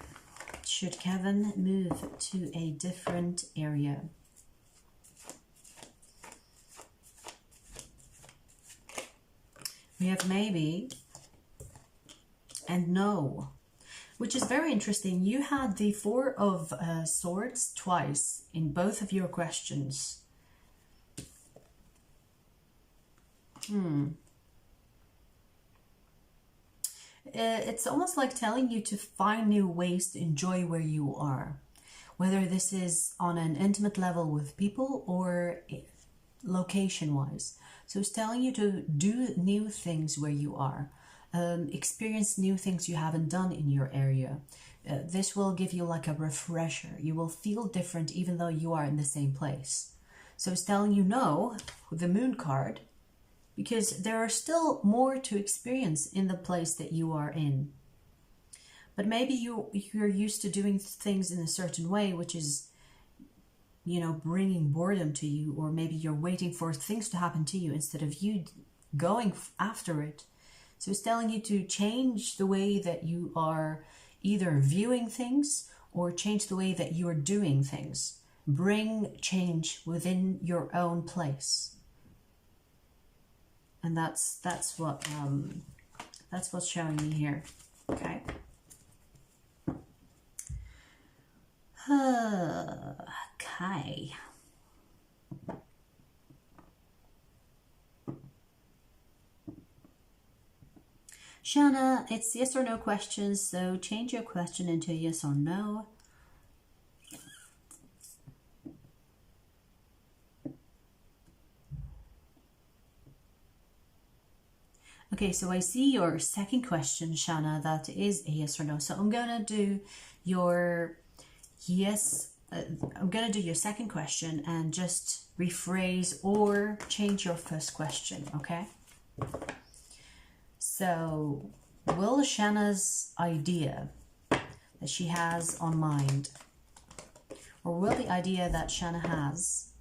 Should Kevin move to a different area? We have maybe and no, which is very interesting. You had the Four of Swords twice in both of your questions. It's almost like telling you to find new ways to enjoy where you are, whether this is on an intimate level with people or location-wise. So it's telling you to do new things where you are. Experience new things you haven't done in your area. This will give you like a refresher. You will feel different even though you are in the same place. So it's telling you no, the Moon card, because there are still more to experience in the place that you are in. But maybe you're used to doing things in a certain way, which is, you know, bringing boredom to you, or maybe you're waiting for things to happen to you instead of you going after it. So it's telling you to change the way that you are either viewing things or change the way that you are doing things. Bring change within your own place. And that's what's showing me here. Okay. Okay. Shana, it's yes or no questions, so change your question into yes or no. Okay, so I see your second question, Shana, that is a yes or no. So I'm gonna do your yes, I'm gonna do your second question and just rephrase or change your first question, okay? So, will Shanna's idea that she has on mind, or will the idea that Shanna has,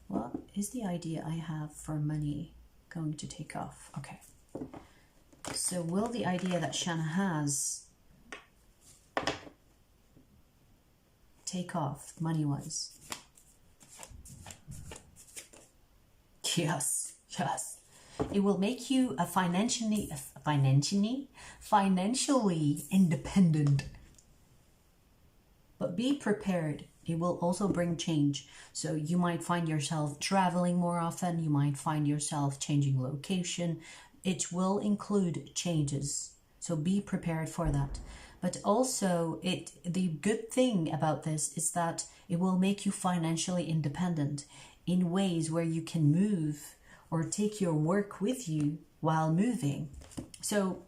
what is the idea I have for money going to take off? Okay. So will the idea that Shanna has take off money-wise? Yes, yes. It will make you a financially independent. But be prepared. It will also bring change. So you might find yourself traveling more often. You might find yourself changing location. It will include changes. So be prepared for that. But also, the good thing about this is that it will make you financially independent in ways where you can move or take your work with you while moving. So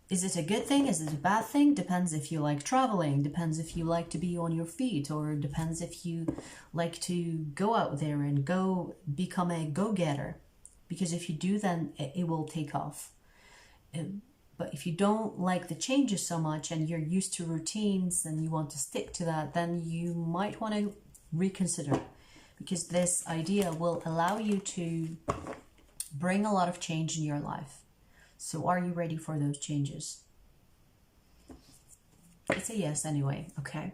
is it a good thing? Is it a bad thing? Depends if you like traveling, depends if you like to be on your feet, or depends if you like to go out there and go become a go-getter. Because if you do, then it will take off. But if you don't like the changes so much and you're used to routines and you want to stick to that, then you might want to reconsider. Because this idea will allow you to bring a lot of change in your life. So are you ready for those changes? It's a yes anyway, okay?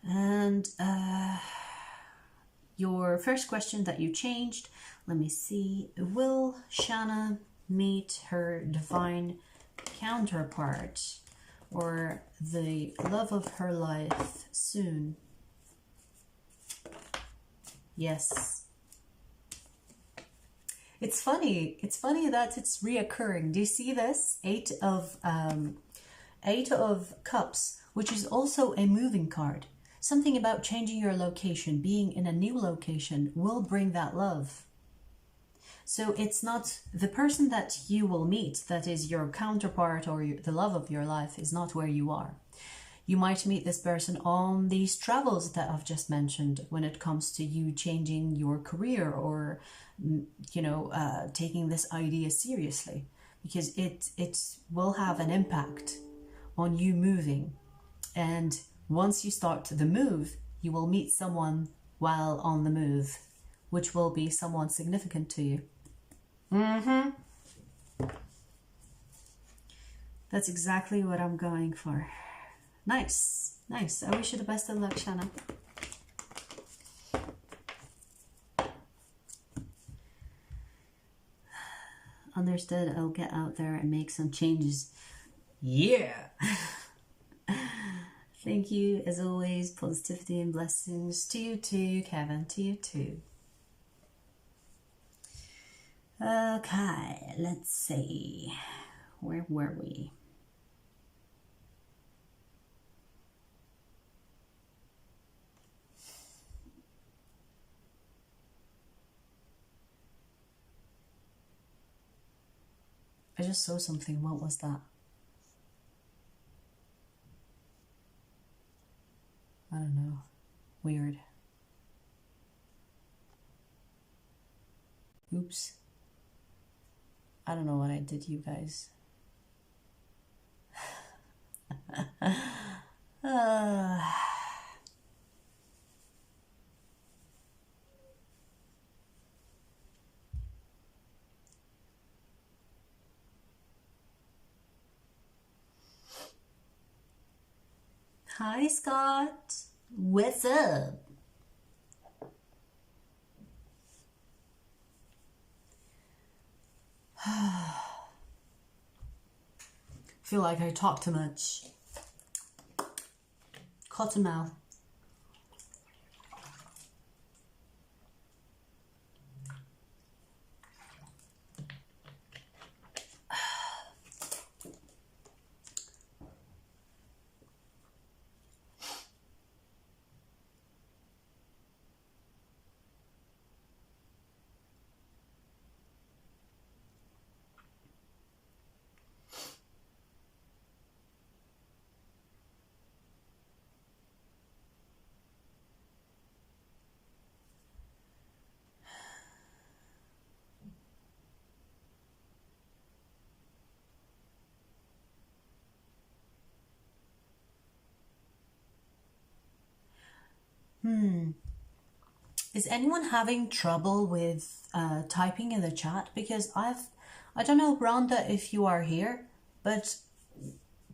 And your first question that you changed, let me see. Will Shanna meet her divine counterpart or the love of her life soon? Yes. It's funny that it's reoccurring. Do you see this? Eight of Cups, which is also a moving card. Something about changing your location, being in a new location will bring that love. So it's not the person that you will meet that is your counterpart or the love of your life is not where you are. You might meet this person on these travels that I've just mentioned when it comes to you changing your career or, you know, taking this idea seriously, because it will have an impact on you moving. And once you start the move, you will meet someone while on the move, which will be someone significant to you. That's exactly what I'm going for. Nice, nice. I wish you the best of luck, Shanna. Understood. I'll get out there and make some changes. Yeah. Thank you, as always. Positivity and blessings to you too, Kevin. To you too. Okay, let's see. Where were we? I just saw something. What was that? I don't know. Weird. Oops. I don't know what I did, you guys. Hi, Scott. What's up? Feel like I talk too much. Cotton mouth. Is anyone having trouble with typing in the chat? Because I don't know, Rhonda, if you are here, but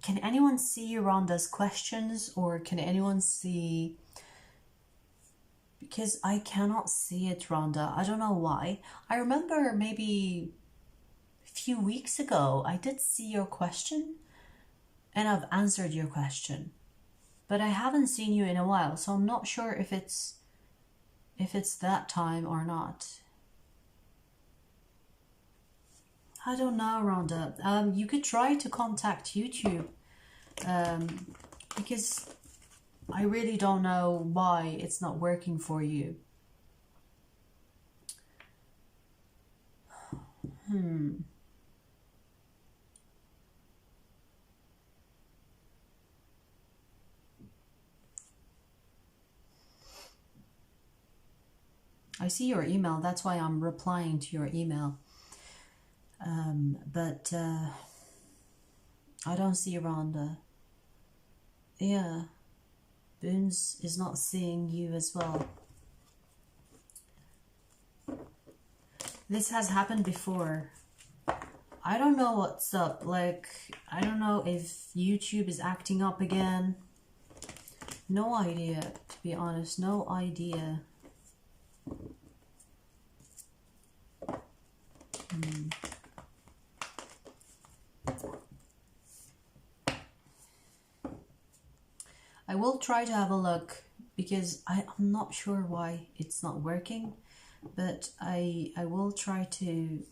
can anyone see Rhonda's questions, or can anyone see... Because I cannot see it, Rhonda. I don't know why. I remember maybe a few weeks ago, I did see your question and I've answered your question. But I haven't seen you in a while, so I'm not sure if it's that time or not. I don't know, Rhonda. You could try to contact YouTube, because I really don't know why it's not working for you. I see your email, that's why I'm replying to your email. But I don't see Rhonda. Yeah. Boons is not seeing you as well. This has happened before. I don't know what's up. Like, I don't know if YouTube is acting up again. No idea, to be honest. No idea. I will try to have a look, because I'm not sure why it's not working, but I will try to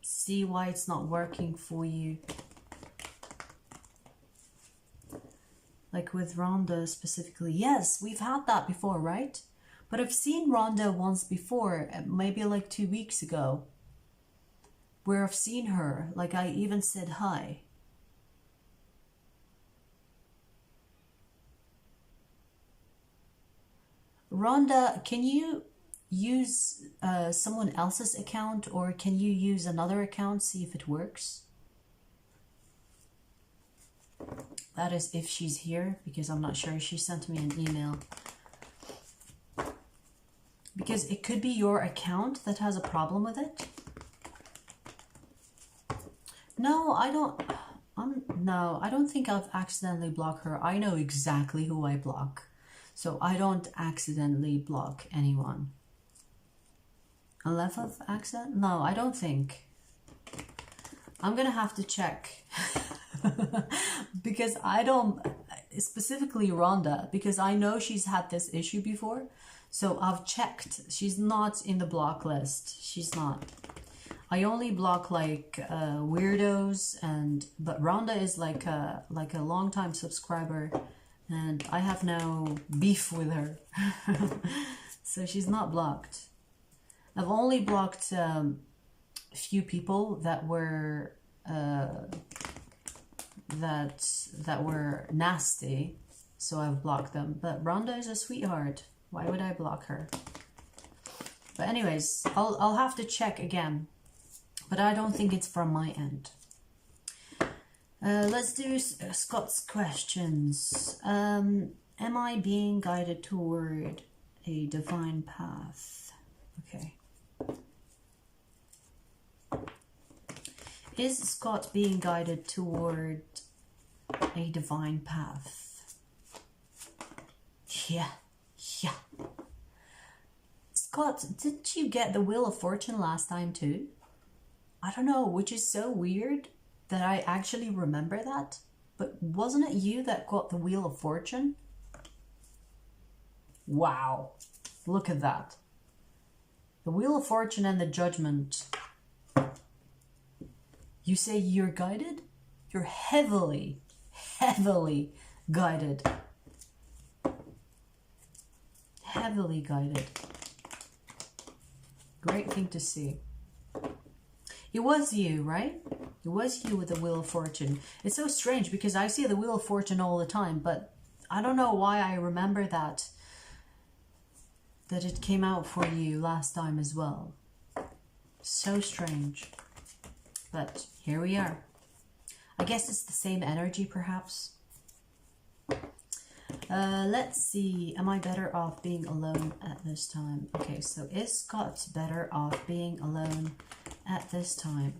see why it's not working for you. Like with Rhonda specifically. Yes, we've had that before, right? But I've seen Rhonda once before, maybe like 2 weeks ago, where I've seen her. Like, I even said hi. Rhonda, can you use someone else's account, or can you use another account, see if it works? That is if she's here, because I'm not sure. She sent me an email. Because it could be your account that has a problem with it. No, I don't think I've accidentally blocked her. I know exactly who I block. So I don't accidentally block anyone. Unless I've accident? No, I don't think. I'm gonna have to check. Because I don't, specifically Rhonda, because I know she's had this issue before. So I've checked. She's not in the block list. She's not. I only block like weirdos, but Rhonda is like a long-time subscriber. And I have no beef with her. So she's not blocked. I've only blocked a few people that were that were nasty, so I've blocked them. But Rhonda is a sweetheart. Why would I block her? But anyways, I'll have to check again. But I don't think it's from my end. Let's do Scott's questions. Am I being guided toward a divine path? Okay. Is Scott being guided toward a divine path? Yeah. Scott, didn't you get the Wheel of Fortune last time too? I don't know, which is so weird that I actually remember that. But wasn't it you that got the Wheel of Fortune? Wow. Look at that. The Wheel of Fortune and the Judgment. You say you're guided? You're heavily guided. Heavily guided. Great thing to see. It was you, right? It was you with the Wheel of Fortune. It's so strange because I see the Wheel of Fortune all the time, but I don't know why I remember that it came out for you last time as well. So strange. But here we are. I guess it's the same energy, perhaps. Let's see. Am I better off being alone at this time? Okay, so is Scott better off being alone at this time?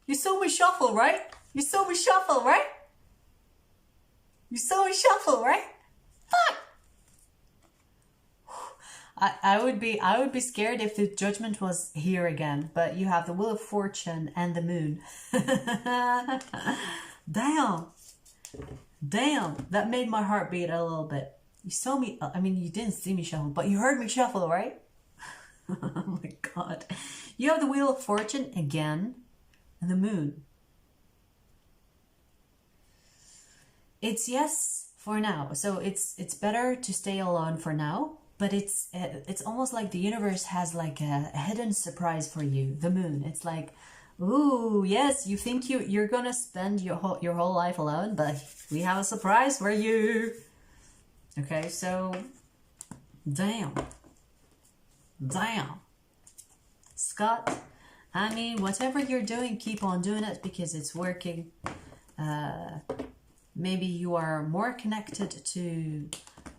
You saw me shuffle, right? You saw me shuffle, right? You saw me shuffle, right? Fuck! I would be scared if the judgment was here again, but you have the Wheel of Fortune and the Moon. Damn. Damn. That made my heart beat a little bit. You saw me, I mean, you didn't see me shuffle, but you heard me shuffle, right? Oh my God. You have the Wheel of Fortune again and the Moon. It's yes for now. So it's better to stay alone for now. But it's almost like the universe has like a hidden surprise for you, the Moon. It's like, ooh, yes, you think you're gonna spend your whole life alone, but we have a surprise for you. Okay, so damn, Scott. I mean, whatever you're doing, keep on doing it because it's working. Maybe you are more connected to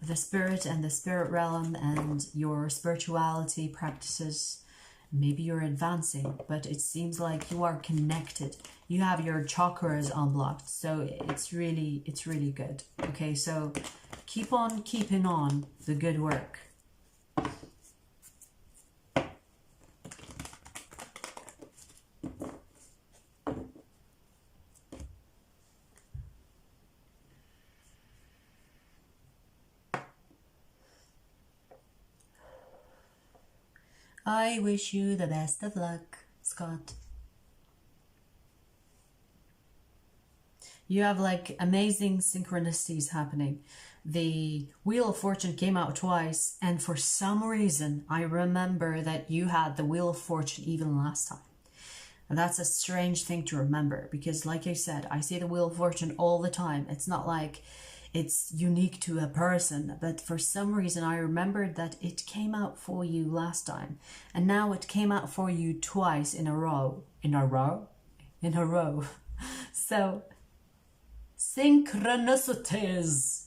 the spirit and the spirit realm and your spirituality practices. Maybe you're advancing, but it seems like you are connected. You have your chakras unblocked, so it's really good. Okay, so keep on keeping on the good work. I wish you the best of luck, Scott. You have like amazing synchronicities happening. The Wheel of Fortune came out twice, and for some reason, I remember that you had the Wheel of Fortune even last time. And that's a strange thing to remember because, like I said, I see the Wheel of Fortune all the time. It's not like it's unique to a person, but for some reason I remembered that it came out for you last time, and now it came out for you twice in a row. So synchronicities.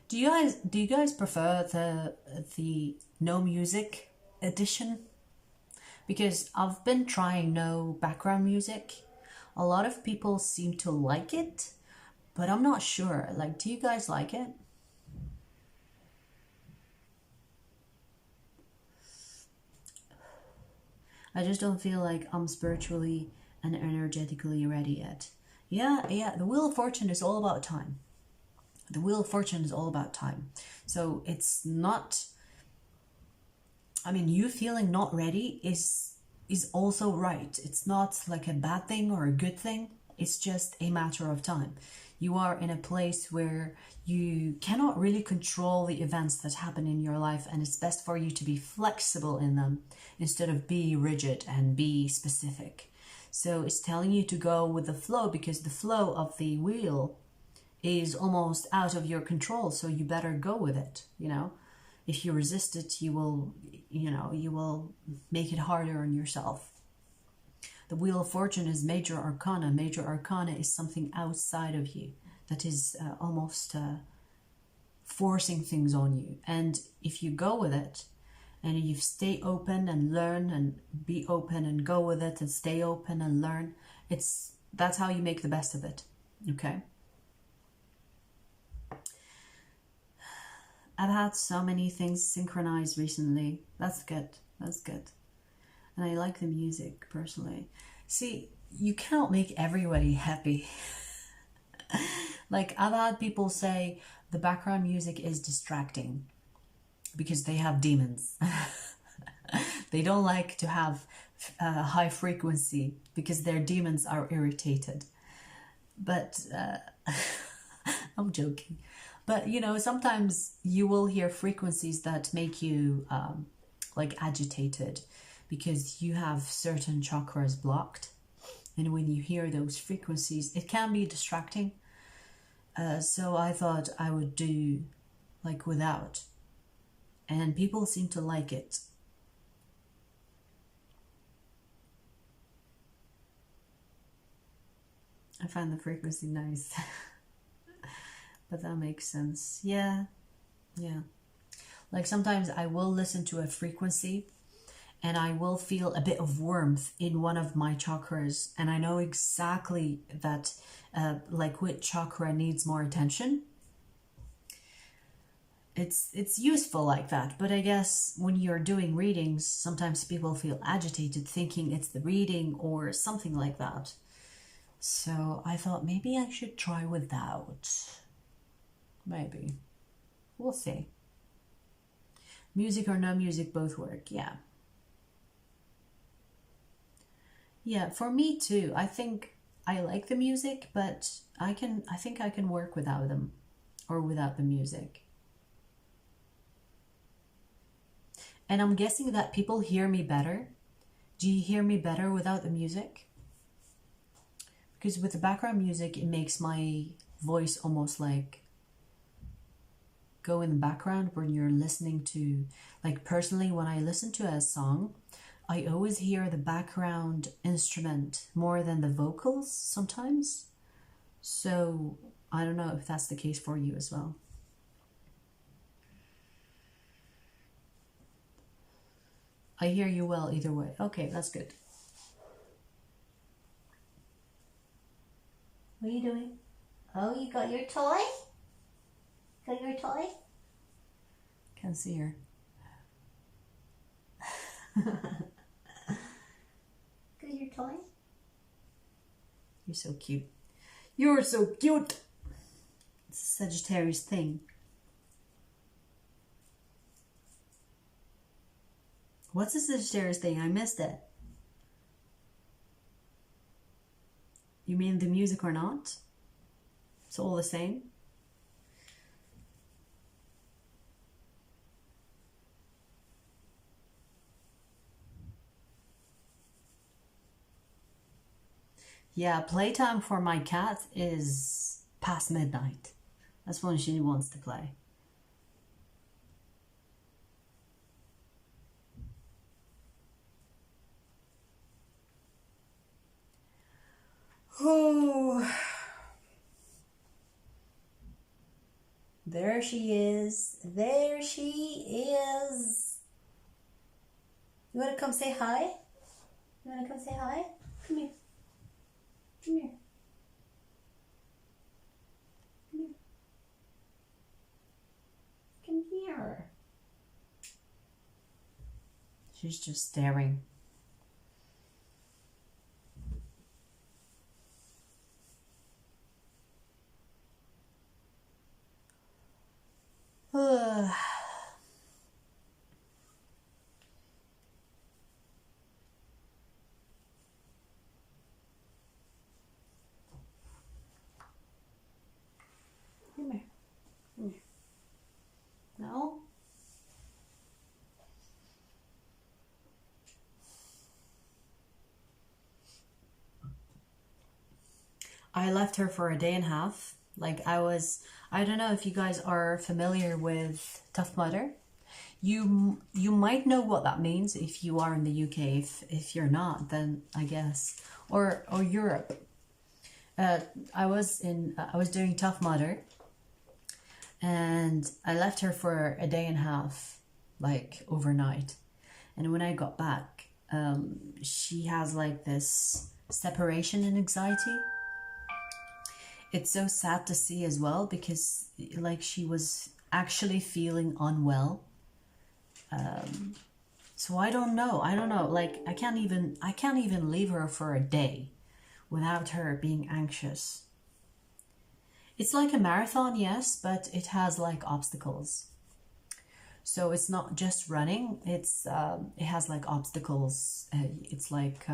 Do you guys prefer the no music edition? Because I've been trying no background music. A lot of people seem to like it, but I'm not sure. Like, do you guys like it? I just don't feel like I'm spiritually and energetically ready yet. Yeah, the Wheel of Fortune is all about time. The Wheel of Fortune is all about time. So it's not, I mean, you feeling not ready is also right. It's not like a bad thing or a good thing. It's just a matter of time. You are in a place where you cannot really control the events that happen in your life, and it's best for you to be flexible in them instead of be rigid and be specific. So it's telling you to go with the flow because the flow of the wheel is almost out of your control, so you better go with it. If you resist it, you will make it harder on yourself. The Wheel of Fortune is major arcana. Major arcana is something outside of you that is almost forcing things on you. And if you go with it and you stay open and learn and be open and go with it and stay open and learn, that's how you make the best of it. Okay. I've had so many things synchronized recently. That's good. And I like the music personally. See, you cannot make everybody happy. Like, I've had people say the background music is distracting because they have demons. They don't like to have high frequency because their demons are irritated. But I'm joking. But, sometimes you will hear frequencies that make you like agitated because you have certain chakras blocked. And when you hear those frequencies, it can be distracting. So I thought I would do like without. And people seem to like it. I find the frequency nice. But that makes sense. Yeah. Like sometimes I will listen to a frequency and I will feel a bit of warmth in one of my chakras. And I know exactly that like which chakra needs more attention. It's useful like that. But I guess when you're doing readings, sometimes people feel agitated thinking it's the reading or something like that. So I thought maybe I should try without. Maybe. We'll see. Music or no music, both work. Yeah. Yeah, for me too. I think I like the music, but I think I can work without them or without the music. And I'm guessing that people hear me better. Do you hear me better without the music? Because with the background music, it makes my voice almost like go in the background when you're listening to, like personally, when I listen to a song, I always hear the background instrument more than the vocals sometimes. So I don't know if that's the case for you as well. I hear you well either way. Okay, that's good. What are you doing? Oh, you got your toy? Got your toy? Can't see her. Got your toy? You're so cute. You're so cute. It's a Sagittarius thing. What's a Sagittarius thing? I missed it. You mean the music or not? It's all the same. Yeah, playtime for my cat is past midnight. That's when she wants to play. Oh, there she is. There she is. You want to come say hi? You want to come say hi? Come here. Come here. Come here. Come here. She's just staring. Come here. Come here. No? I left her for a day and a half. Like I don't know if you guys are familiar with Tough Mudder. You might know what that means if you are in the UK. If you're not, then I guess or Europe. I was doing Tough Mudder, and I left her for a day and a half, like overnight. And when I got back, she has like this separation and anxiety. It's so sad to see as well because like she was actually feeling unwell. So I don't know. Like I can't even leave her for a day without her being anxious. It's like a marathon, yes, but it has like obstacles. So it's not just running. It has like obstacles. It's like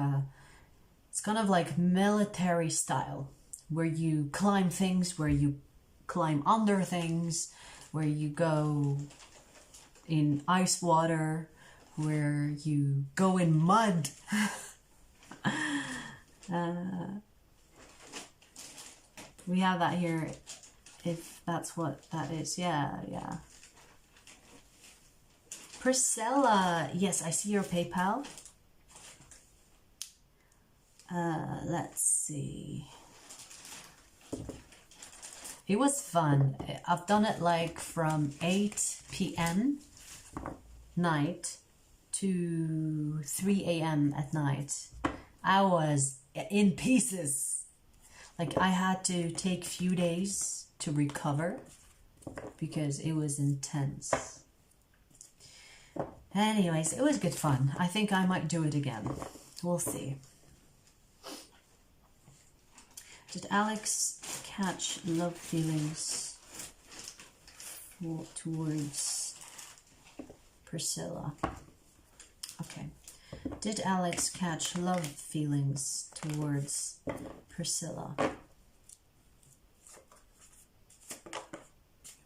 it's kind of like military style, where you climb things, where you climb under things, where you go in ice water, where you go in mud. We have that here, if that's what that is. Yeah, yeah. Priscilla, yes, I see your PayPal. Let's see. It was fun. I've done it like from 8 p.m. night to 3 a.m. at night. I was in pieces. Like I had to take few days to recover because it was intense. Anyways, it was good fun. I think I might do it again. We'll see. Did Alex catch love feelings towards Priscilla? Okay. Did Alex catch love feelings towards Priscilla?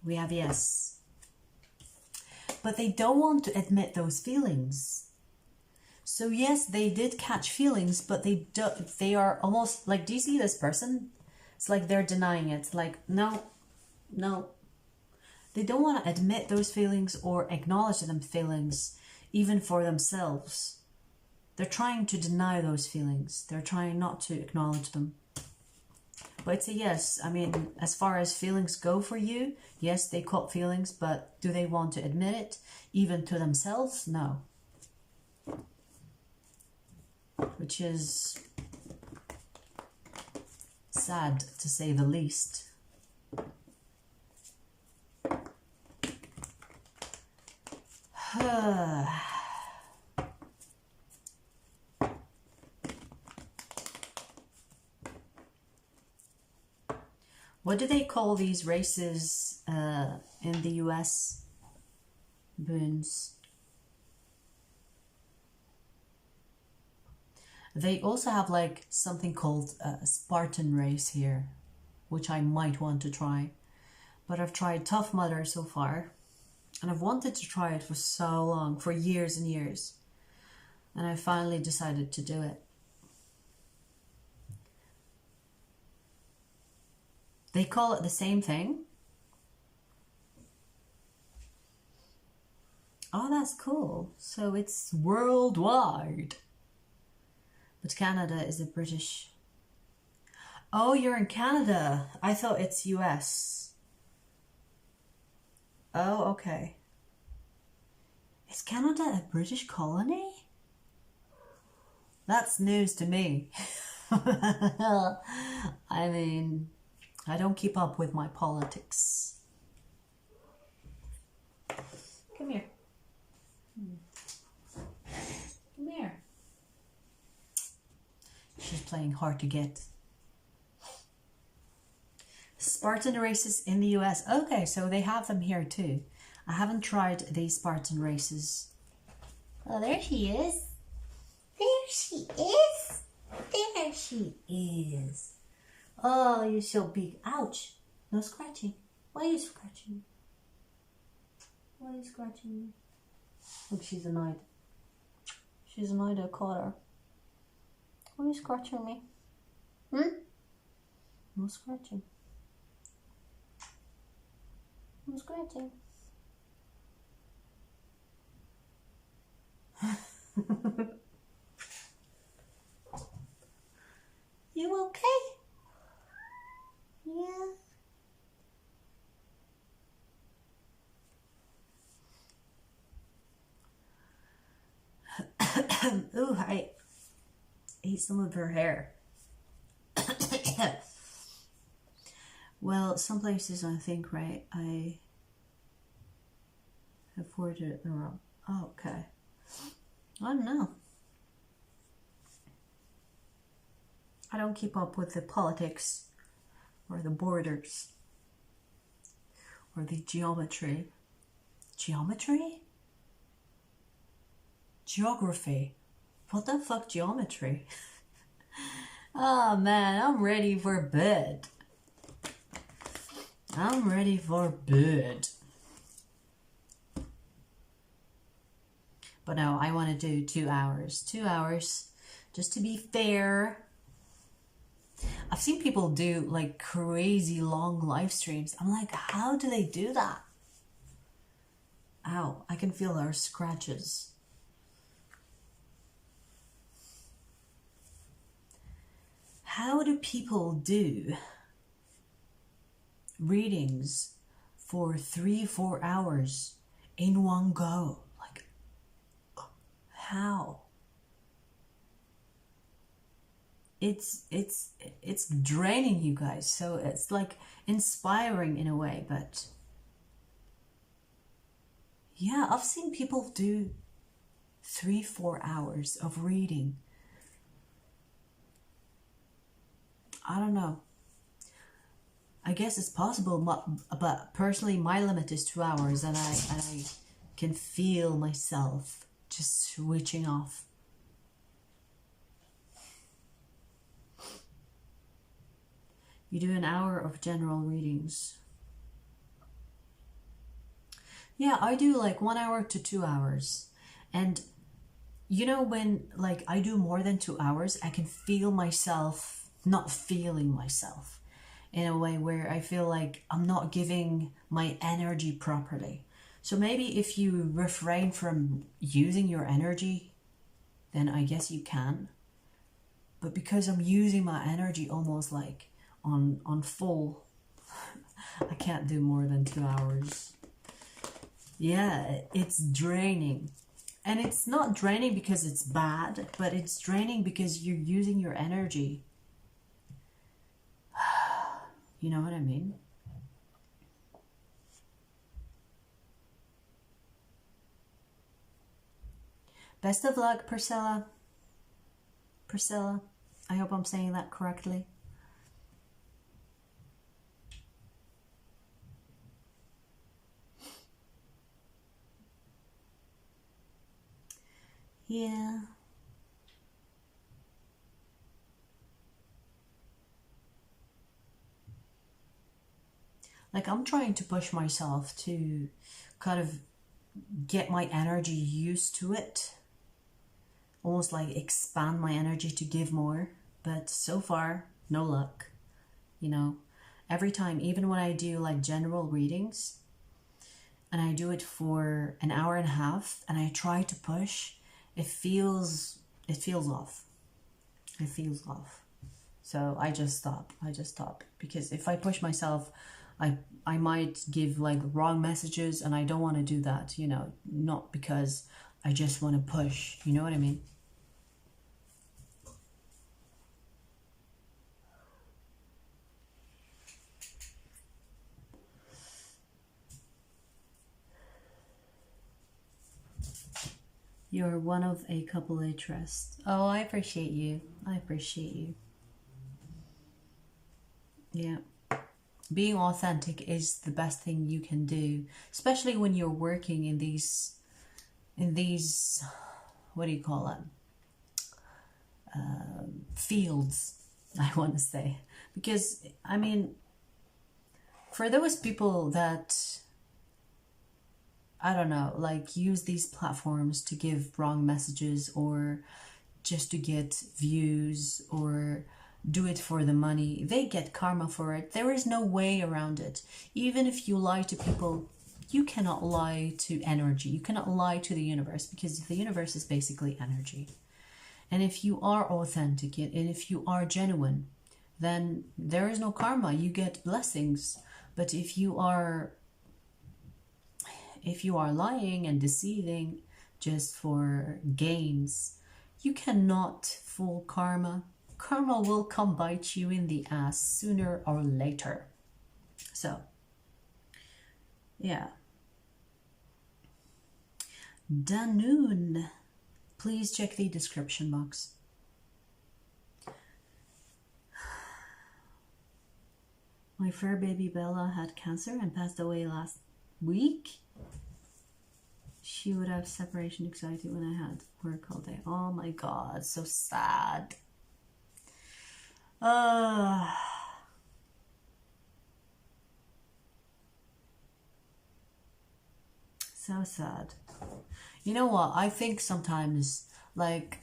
We have yes. But they don't want to admit those feelings. So yes, they did catch feelings, but they are almost like, do you see this person? It's like they're denying it. It's like, no. They don't want to admit those feelings or acknowledge them feelings, even for themselves. They're trying to deny those feelings. They're trying not to acknowledge them. But it's a yes. I mean, as far as feelings go for you, yes, they caught feelings, but do they want to admit it, even to themselves? No. Which is sad, to say the least. What do they call these races in the US? Boons. They also have like something called a Spartan race here, which I might want to try. But I've tried Tough Mudder so far, and I've wanted to try it for so long, for years and years. And I finally decided to do it. They call it the same thing. Oh, that's cool. So it's worldwide. But Canada is a British. Oh, you're in Canada. I thought it's US. Oh, okay. Is Canada a British colony? That's news to me. I mean, I don't keep up with my politics. Come here. Come here. She's playing hard to get. Spartan races in the US. Okay, so they have them here too. I haven't tried these Spartan races. Oh, there she is. There she is. There she is. Oh, you're so big. Ouch. No scratching. Why are you scratching me? Why are you scratching me? Look, she's annoyed. She's annoyed I caught her. Why are you scratching me? No scratching. No scratching. You okay? Yeah. Ooh, I ate some of her hair. Well, some places I think, right, I have worded it wrong. Oh, okay. I don't know. I don't keep up with the politics or the borders or the geometry. Geometry? Geography. What the fuck, geometry? Oh man, I'm ready for bed. I'm ready for bed. But no, I want to do 2 hours. 2 hours, just to be fair. I've seen people do like crazy long live streams. I'm like, how do they do that? Ow, I can feel our scratches. How do people do readings for 3-4 hours in one go? Like, how? It's draining, you guys. So it's like inspiring in a way, but yeah, I've seen people do 3-4 hours of reading. I don't know. I guess it's possible, but personally my limit is 2 hours, and I can feel myself just switching off. You do an hour of general readings. Yeah, I do like 1 hour to 2 hours. And you know, when like I do more than 2 hours, I can feel myself not feeling myself in a way where I feel like I'm not giving my energy properly. So maybe if you refrain from using your energy, then I guess you can. But because I'm using my energy almost like on full, I can't do more than 2 hours. Yeah, it's draining. And it's not draining because it's bad, but it's draining because you're using your energy. You know what I mean? Best of luck, Priscilla. Priscilla, I hope I'm saying that correctly. Yeah. Like, I'm trying to push myself to kind of get my energy used to it. Almost like expand my energy to give more. But so far, no luck. You know, every time, even when I do like general readings, and I do it for an hour and a half, and I try to push, it feels off. It feels off. So I just stop. Because if I push myself, I might give like wrong messages, and I don't want to do that, you know, not because I just want to push, you know what I mean? You're one of a couple I trust. Oh, I appreciate you. I appreciate you. Yeah. Being authentic is the best thing you can do, especially when you're working in these, what do you call it? Fields, I want to say. Because, I mean, for those people that, I don't know, like use these platforms to give wrong messages or just to get views or do it for the money, they get karma for it. There is no way around it. Even if you lie to people, you cannot lie to energy. You cannot lie to the universe, because the universe is basically energy. And if you are authentic and if you are genuine, then there is no karma. You get blessings. But if you are lying and deceiving just for gains, you cannot fool karma. Karma will come bite you in the ass sooner or later. So, yeah. Danoon, please check the description box. My fur baby Bella had cancer and passed away last week. She would have separation anxiety when I had work all day. Oh my God, so sad. So sad. You know what? I think sometimes, like,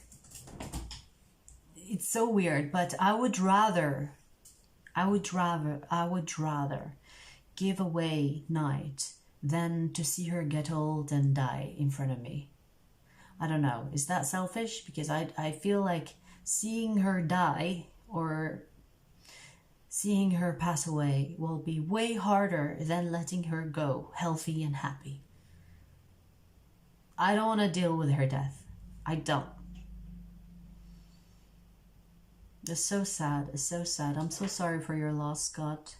it's so weird, but I would rather I would rather give away night than to see her get old and die in front of me. I don't know, is that selfish? Because I feel like seeing her die or seeing her pass away will be way harder than letting her go healthy and happy. I don't want to deal with her death. I don't. It's so sad. It's so sad. I'm so sorry for your loss, Scott.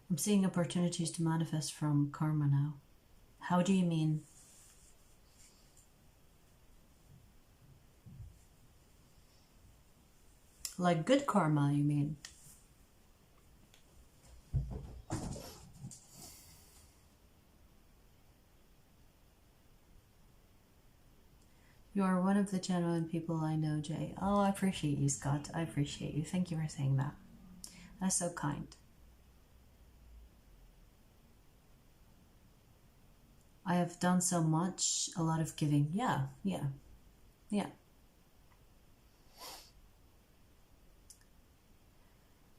I'm seeing opportunities to manifest from karma now. How do you mean? Like good karma, you mean? You are one of the genuine people I know, Jay. Oh, I appreciate you, Scott. I appreciate you. Thank you for saying that. That's so kind. I have done so much, a lot of giving. Yeah.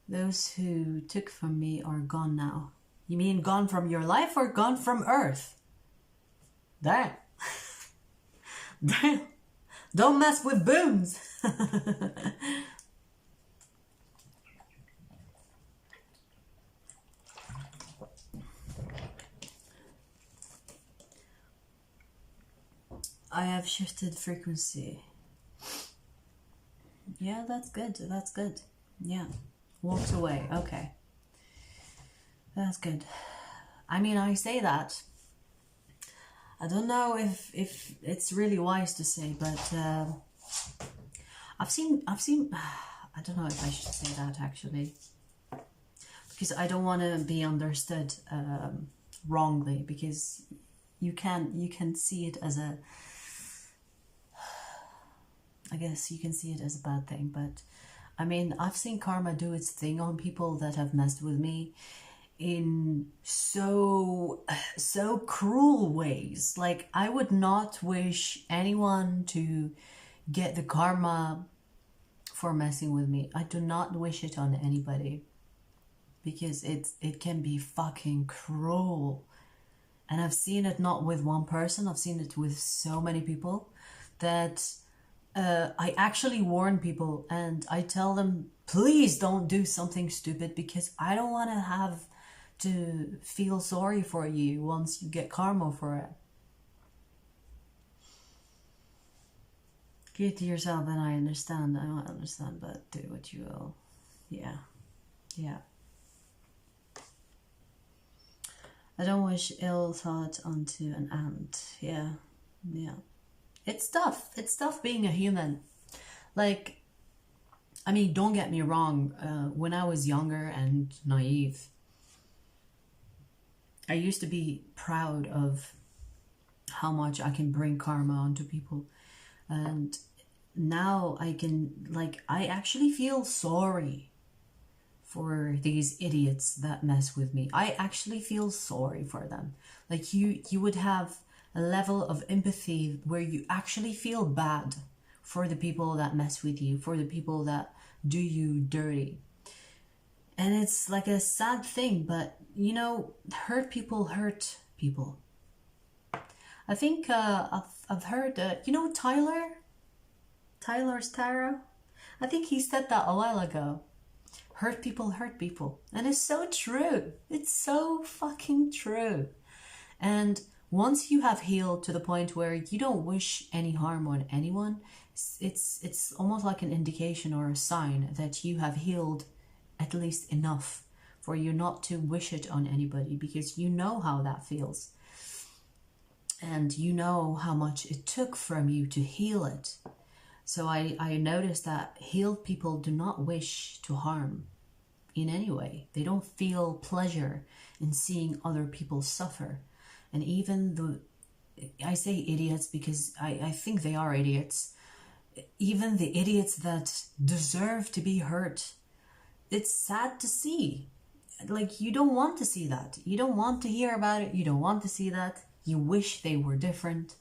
Those who took from me are gone now. You mean gone from your life or gone from Earth? Damn. Damn. Don't mess with booms. I have shifted frequency. Yeah, that's good. That's good. Yeah. Walked away. Okay. That's good. I mean, I say that. I don't know if it's really wise to say, but I've seen I don't know if I should say that actually, because I don't want to be understood wrongly, because you can see it as a, I guess you can see it as a bad thing, but I mean, I've seen karma do its thing on people that have messed with me in so cruel ways. Like, I would not wish anyone to get the karma for messing with me. I do not wish it on anybody, because it can be fucking cruel. And I've seen it not with one person, I've seen it with so many people that I actually warn people and I tell them, please don't do something stupid, because I don't want to have to feel sorry for you once you get karma for it. Keep it to yourself, and I understand. I don't understand, but do what you will. Yeah. I don't wish ill thought onto an ant. Yeah. It's tough. It's tough being a human. Like, I mean, don't get me wrong. When I was younger and naive, I used to be proud of how much I can bring karma onto people. And now I can, like, I actually feel sorry for these idiots that mess with me. I actually feel sorry for them. Like, you would have a level of empathy where you actually feel bad for the people that mess with you, for the people that do you dirty. And it's like a sad thing, but you know, hurt people hurt people. I think I've heard, you know, Tyler's Tarot? I think he said that a while ago. Hurt people hurt people. And it's so true. It's so fucking true. And once you have healed to the point where you don't wish any harm on anyone, it's almost like an indication or a sign that you have healed at least enough for you not to wish it on anybody, because you know how that feels. And you know how much it took from you to heal it. So I noticed that healed people do not wish to harm in any way. They don't feel pleasure in seeing other people suffer. And even I say idiots because I think they are idiots. Even the idiots that deserve to be hurt, it's sad to see. Like, you don't want to see that. You don't want to hear about it. You don't want to see that. You wish they were different.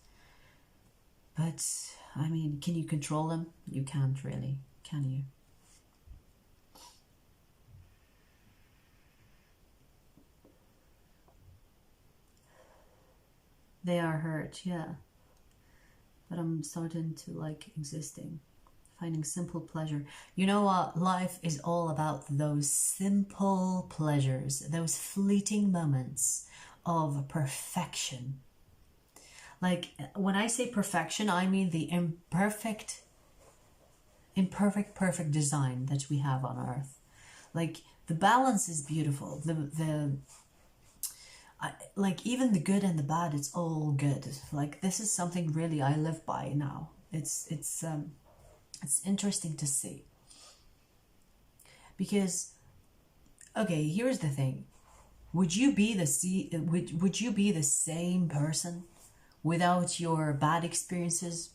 But I mean, can you control them? You can't really, can you? They are hurt, yeah. But I'm starting to like existing, finding simple pleasure. You know what? Life is all about those simple pleasures, those fleeting moments of perfection. Like when I say perfection, I mean the imperfect perfect design that we have on Earth. Like the balance is beautiful. Like even the good and the bad, it's all good. Like this is something really I live by now. It's interesting to see. Because okay, here's the thing. Would you be the same person without your bad experiences?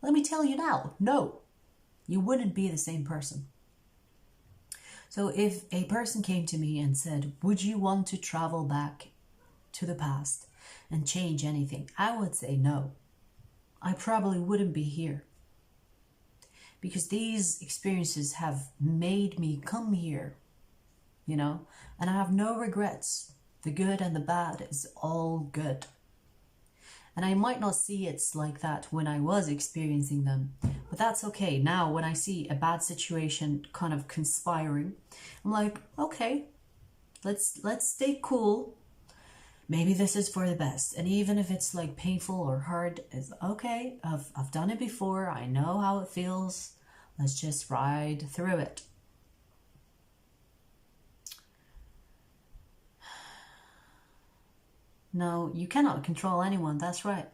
Let me tell you now, no. You wouldn't be the same person. So if a person came to me and said, would you want to travel back to the past and change anything? I would say no. I probably wouldn't be here. Because these experiences have made me come here, you know, and I have no regrets. The good and the bad is all good. And I might not see it like that when I was experiencing them, but that's okay. Now, when I see a bad situation kind of conspiring, I'm like, okay, let's stay cool. Maybe this is for the best. And even if it's like painful or hard, it's okay. I've done it before. I know how it feels. Let's just ride through it. No, you cannot control anyone. That's right.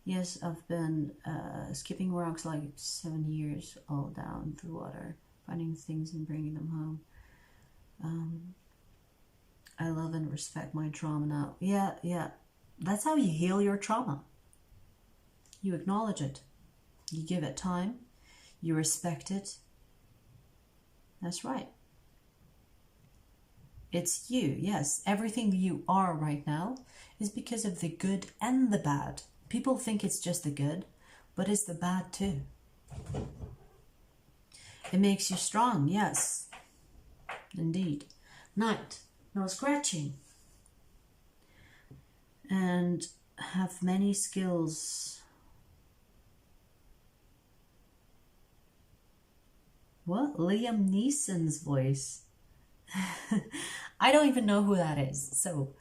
Yes, I've been skipping rocks like 7 years, all down the water, finding things and bringing them home. I love and respect my trauma now. Yeah. That's how you heal your trauma. You acknowledge it. You give it time. You respect it. That's right. It's you, yes. Everything you are right now is because of the good and the bad. People think it's just the good, but it's the bad too. It makes you strong, yes. Indeed. Night, no scratching. And have many skills. What? Liam Neeson's voice. I don't even know who that is. So,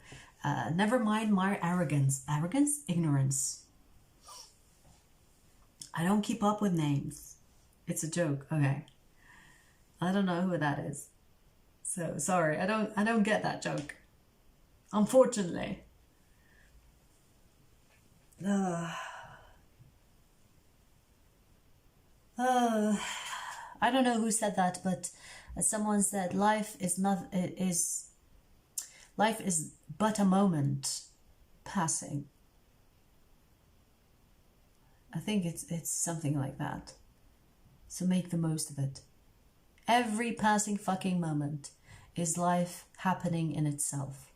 never mind my arrogance. Arrogance? Ignorance. I don't keep up with names. It's a joke. Okay. I don't know who that is. So, sorry. I don't get that joke. Unfortunately. I don't know who said that, but someone said life is but a moment passing. I think it's something like that. So make the most of it. Every passing fucking moment is life happening in itself.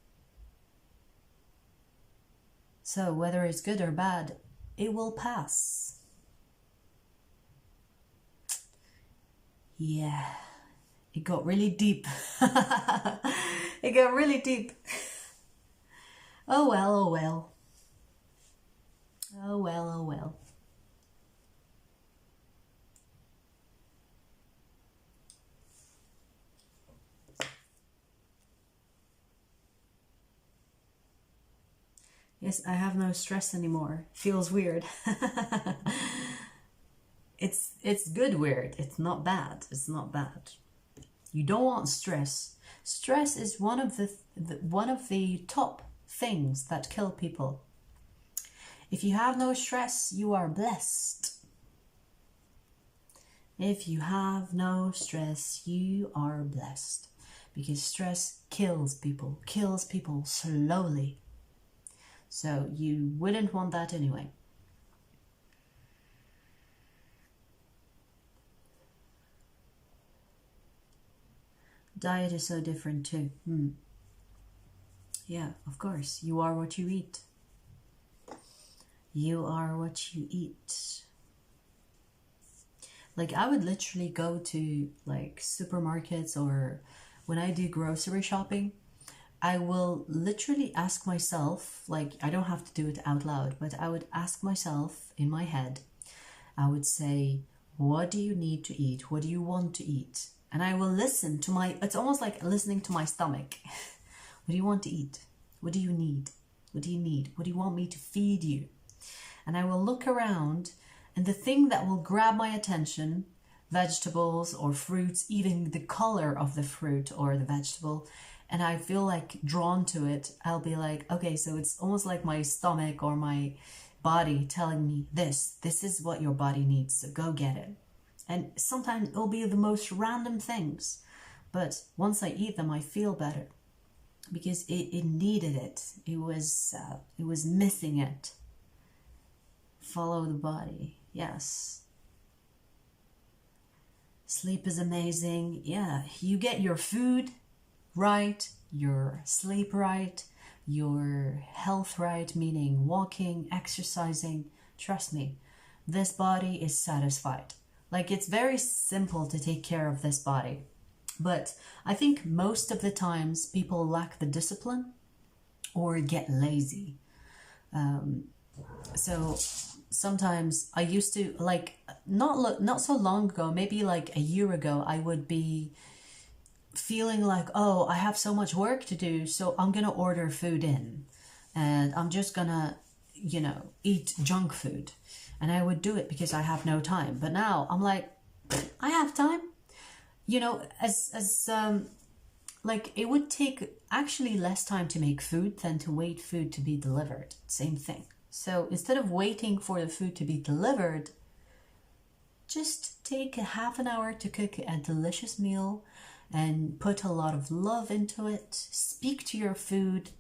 So whether it's good or bad, it will pass. Yeah, it got really deep. It got really deep. Oh well, oh well. Oh well, oh well. Yes, I have no stress anymore. Feels weird. It's good weird. It's not bad. It's not bad. You don't want stress. Stress is one of the top things that kill people. If you have no stress, you are blessed. If you have no stress, you are blessed. Because stress kills people slowly. So you wouldn't want that anyway. Diet is so different too. Yeah, of course. You are what you eat. You are what you eat. Like I would literally go to like supermarkets, or when I do grocery shopping, I will literally ask myself, like I don't have to do it out loud, but I would ask myself in my head, I would say, what do you need to eat? What do you want to eat? And I will listen to my, it's almost like listening to my stomach. What do you want to eat? What do you need? What do you need? What do you want me to feed you? And I will look around, and the thing that will grab my attention, vegetables or fruits, even the color of the fruit or the vegetable, and I feel like drawn to it, I'll be like, okay, so it's almost like my stomach or my body telling me this is what your body needs, so go get it. And sometimes it'll be the most random things, but once I eat them, I feel better because it needed it. It was missing it. Follow the body. Yes. Sleep is amazing. Yeah, you get your food right, your sleep right, your health right, meaning walking, exercising. Trust me, this body is satisfied. Like, it's very simple to take care of this body. But I think most of the times people lack the discipline or get lazy. So sometimes I used to, like, not so long ago, maybe like a year ago, I would be feeling like, oh, I have so much work to do, so I'm gonna order food in, and I'm just gonna, you know, eat junk food. And I would do it because I have no time. But now I'm like, I have time. You know, like it would take actually less time to make food than to wait food to be delivered. Same thing. So instead of waiting for the food to be delivered, just take a half an hour to cook a delicious meal and put a lot of love into it. Speak to your food.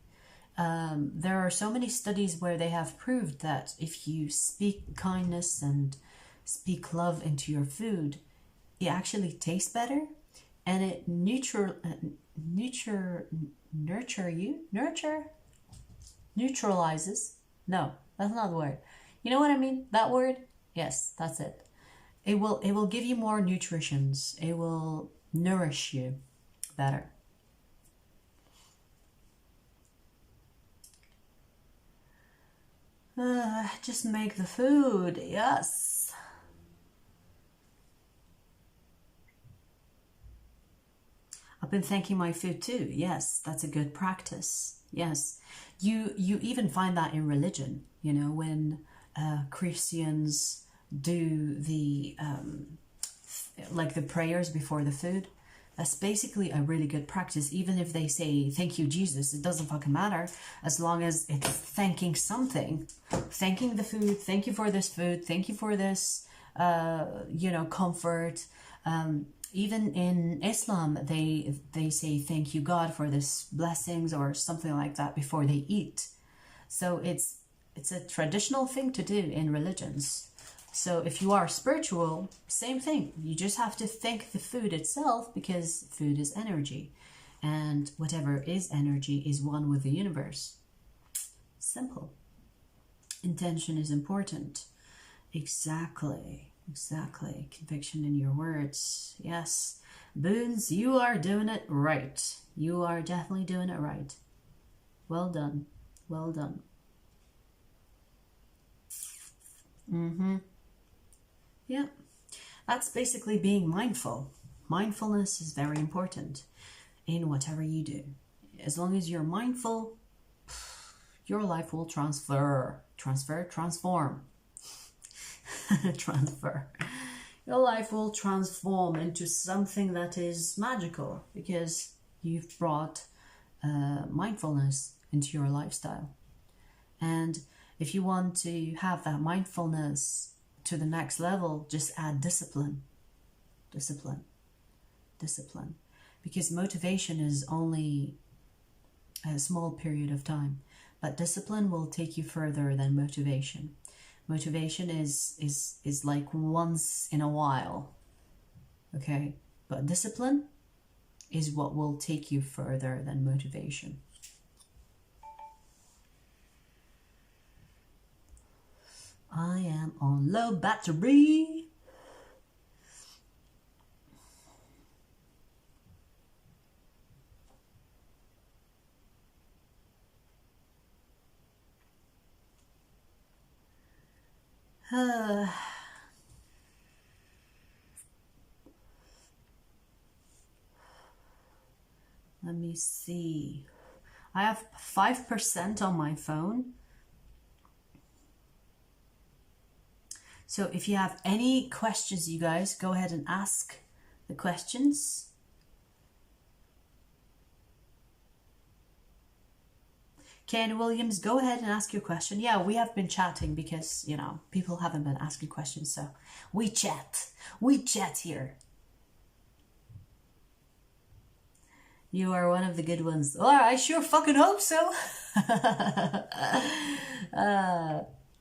There are so many studies where they have proved that if you speak kindness and speak love into your food, it actually tastes better, and it neutralizes. No, that's not the word. You know what I mean? That word? Yes, that's it. It will give you more nutritions. It will nourish you better. Just make the food. Yes. I've been thanking my food too. Yes, that's a good practice. Yes. You even find that in religion, you know, when Christians do the like the prayers before the food. That's basically a really good practice. Even if they say, thank you, Jesus, it doesn't fucking matter. As long as it's thanking something. Thanking the food. Thank you for this food. Thank you for this, you know, comfort. Even in Islam, they say, thank you, God, for this blessings or something like that before they eat. So it's a traditional thing to do in religions. So if you are spiritual, same thing. You just have to thank the food itself, because food is energy. And whatever is energy is one with the universe. Simple. Intention is important. Exactly. Exactly. Conviction in your words. Yes. Boons, you are doing it right. You are definitely doing it right. Well done. Well done. Yeah, that's basically being mindful. Mindfulness is very important in whatever you do. As long as you're mindful, your life will transform. Transfer. Your life will transform into something that is magical, because you've brought mindfulness into your lifestyle. And if you want to have that mindfulness to the next level, just add discipline. Discipline. Because motivation is only a small period of time, but discipline will take you further than motivation. Motivation is like once in a while, okay? But discipline is what will take you further than motivation. I am on low battery. Let me see. I have 5% on my phone. So if you have any questions, you guys, go ahead and ask the questions. Ken Williams, go ahead and ask your question. Yeah, we have been chatting because, you know, people haven't been asking questions, so we chat. We chat here. You are one of the good ones. Oh, I sure fucking hope so.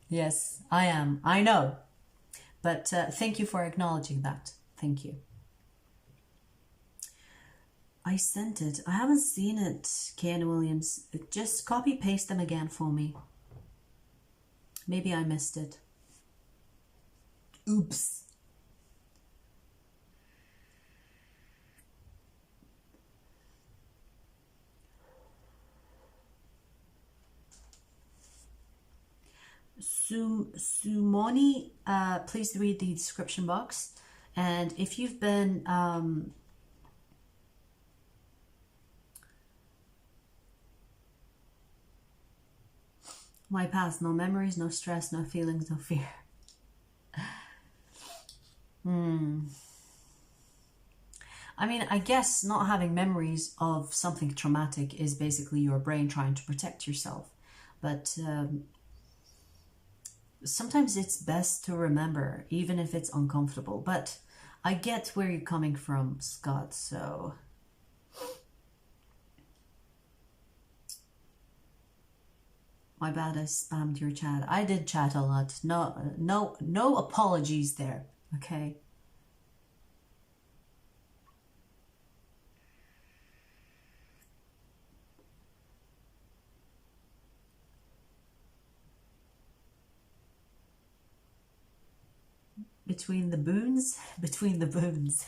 Yes, I am. I know. But thank you for acknowledging that. Thank you. I sent it. I haven't seen it, Ken Williams. Just copy paste them again for me. Maybe I missed it. Oops. Sumoni, please read the description box. And if you've been my past, no memories, no stress, no feelings, no fear. I mean, I guess not having memories of something traumatic is basically your brain trying to protect yourself. But sometimes it's best to remember, even if it's uncomfortable. But I get where you're coming from, Scott, so... My bad, I spammed your chat. I did chat a lot. No apologies there, okay? Between the boons? Between the boons.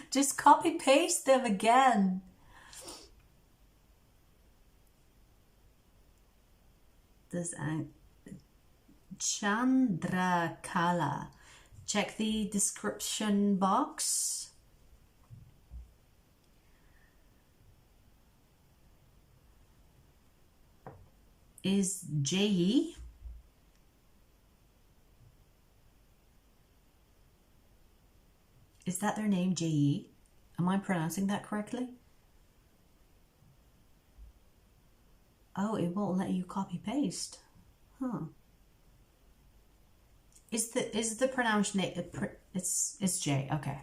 Just copy paste them again. This Chandrakala. Check the description box. Is J.E. Is that their name, J.E.? Am I pronouncing that correctly? Oh, it won't let you copy paste. Huh. Is the pronounced name? It's J. Okay.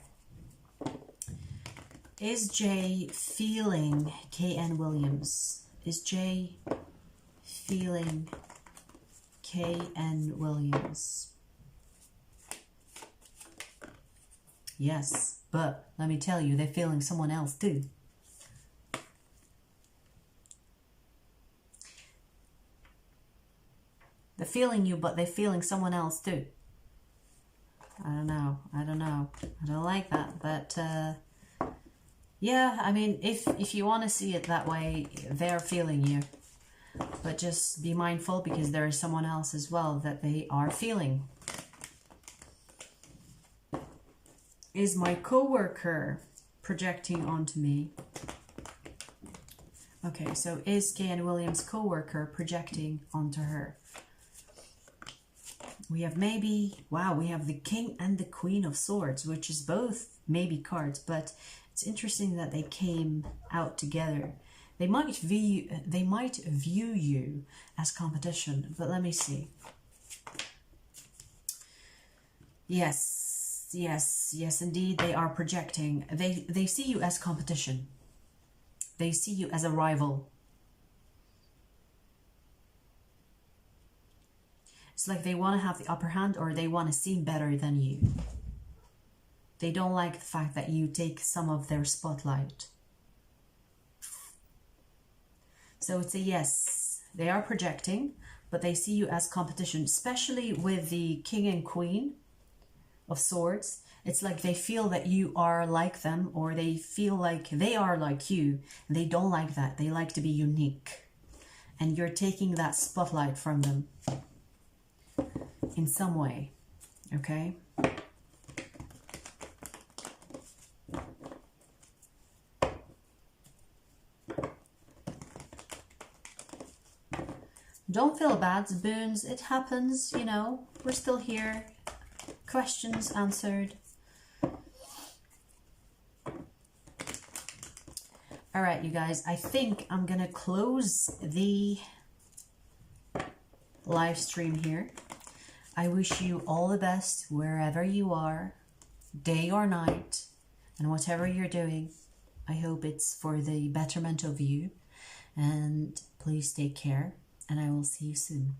Is J feeling K.N. Williams? Is J feeling K.N. Williams? Yes, but let me tell you, they're feeling someone else too. They're feeling you, but they're feeling someone else too. I don't know. I don't like that. But yeah, I mean, if you want to see it that way, they're feeling you. But just be mindful because there is someone else as well that they are feeling. Is my coworker projecting onto me? Okay, so is K.N. Williams' coworker projecting onto her? We have maybe, wow, we have the King and the Queen of Swords, which is both maybe cards, but it's interesting that they came out together. They might view you as competition, but let me see. Yes, indeed, they are projecting. They see you as competition. They see you as a rival. It's like they want to have the upper hand, or they want to seem better than you. They don't like the fact that you take some of their spotlight. So it's a yes. They are projecting, but they see you as competition, especially with the King and Queen of Swords. It's like they feel that you are like them, or they feel like they are like you. And they don't like that. They like to be unique. And you're taking that spotlight from them. in some way, okay? Don't feel bad, spoons. It happens, you know. We're still here. Questions answered. All right, you guys. I think I'm going to close the live stream here. I wish you all the best wherever you are, day or night, and whatever you're doing. I hope it's for the betterment of you. And please take care. And I will see you soon.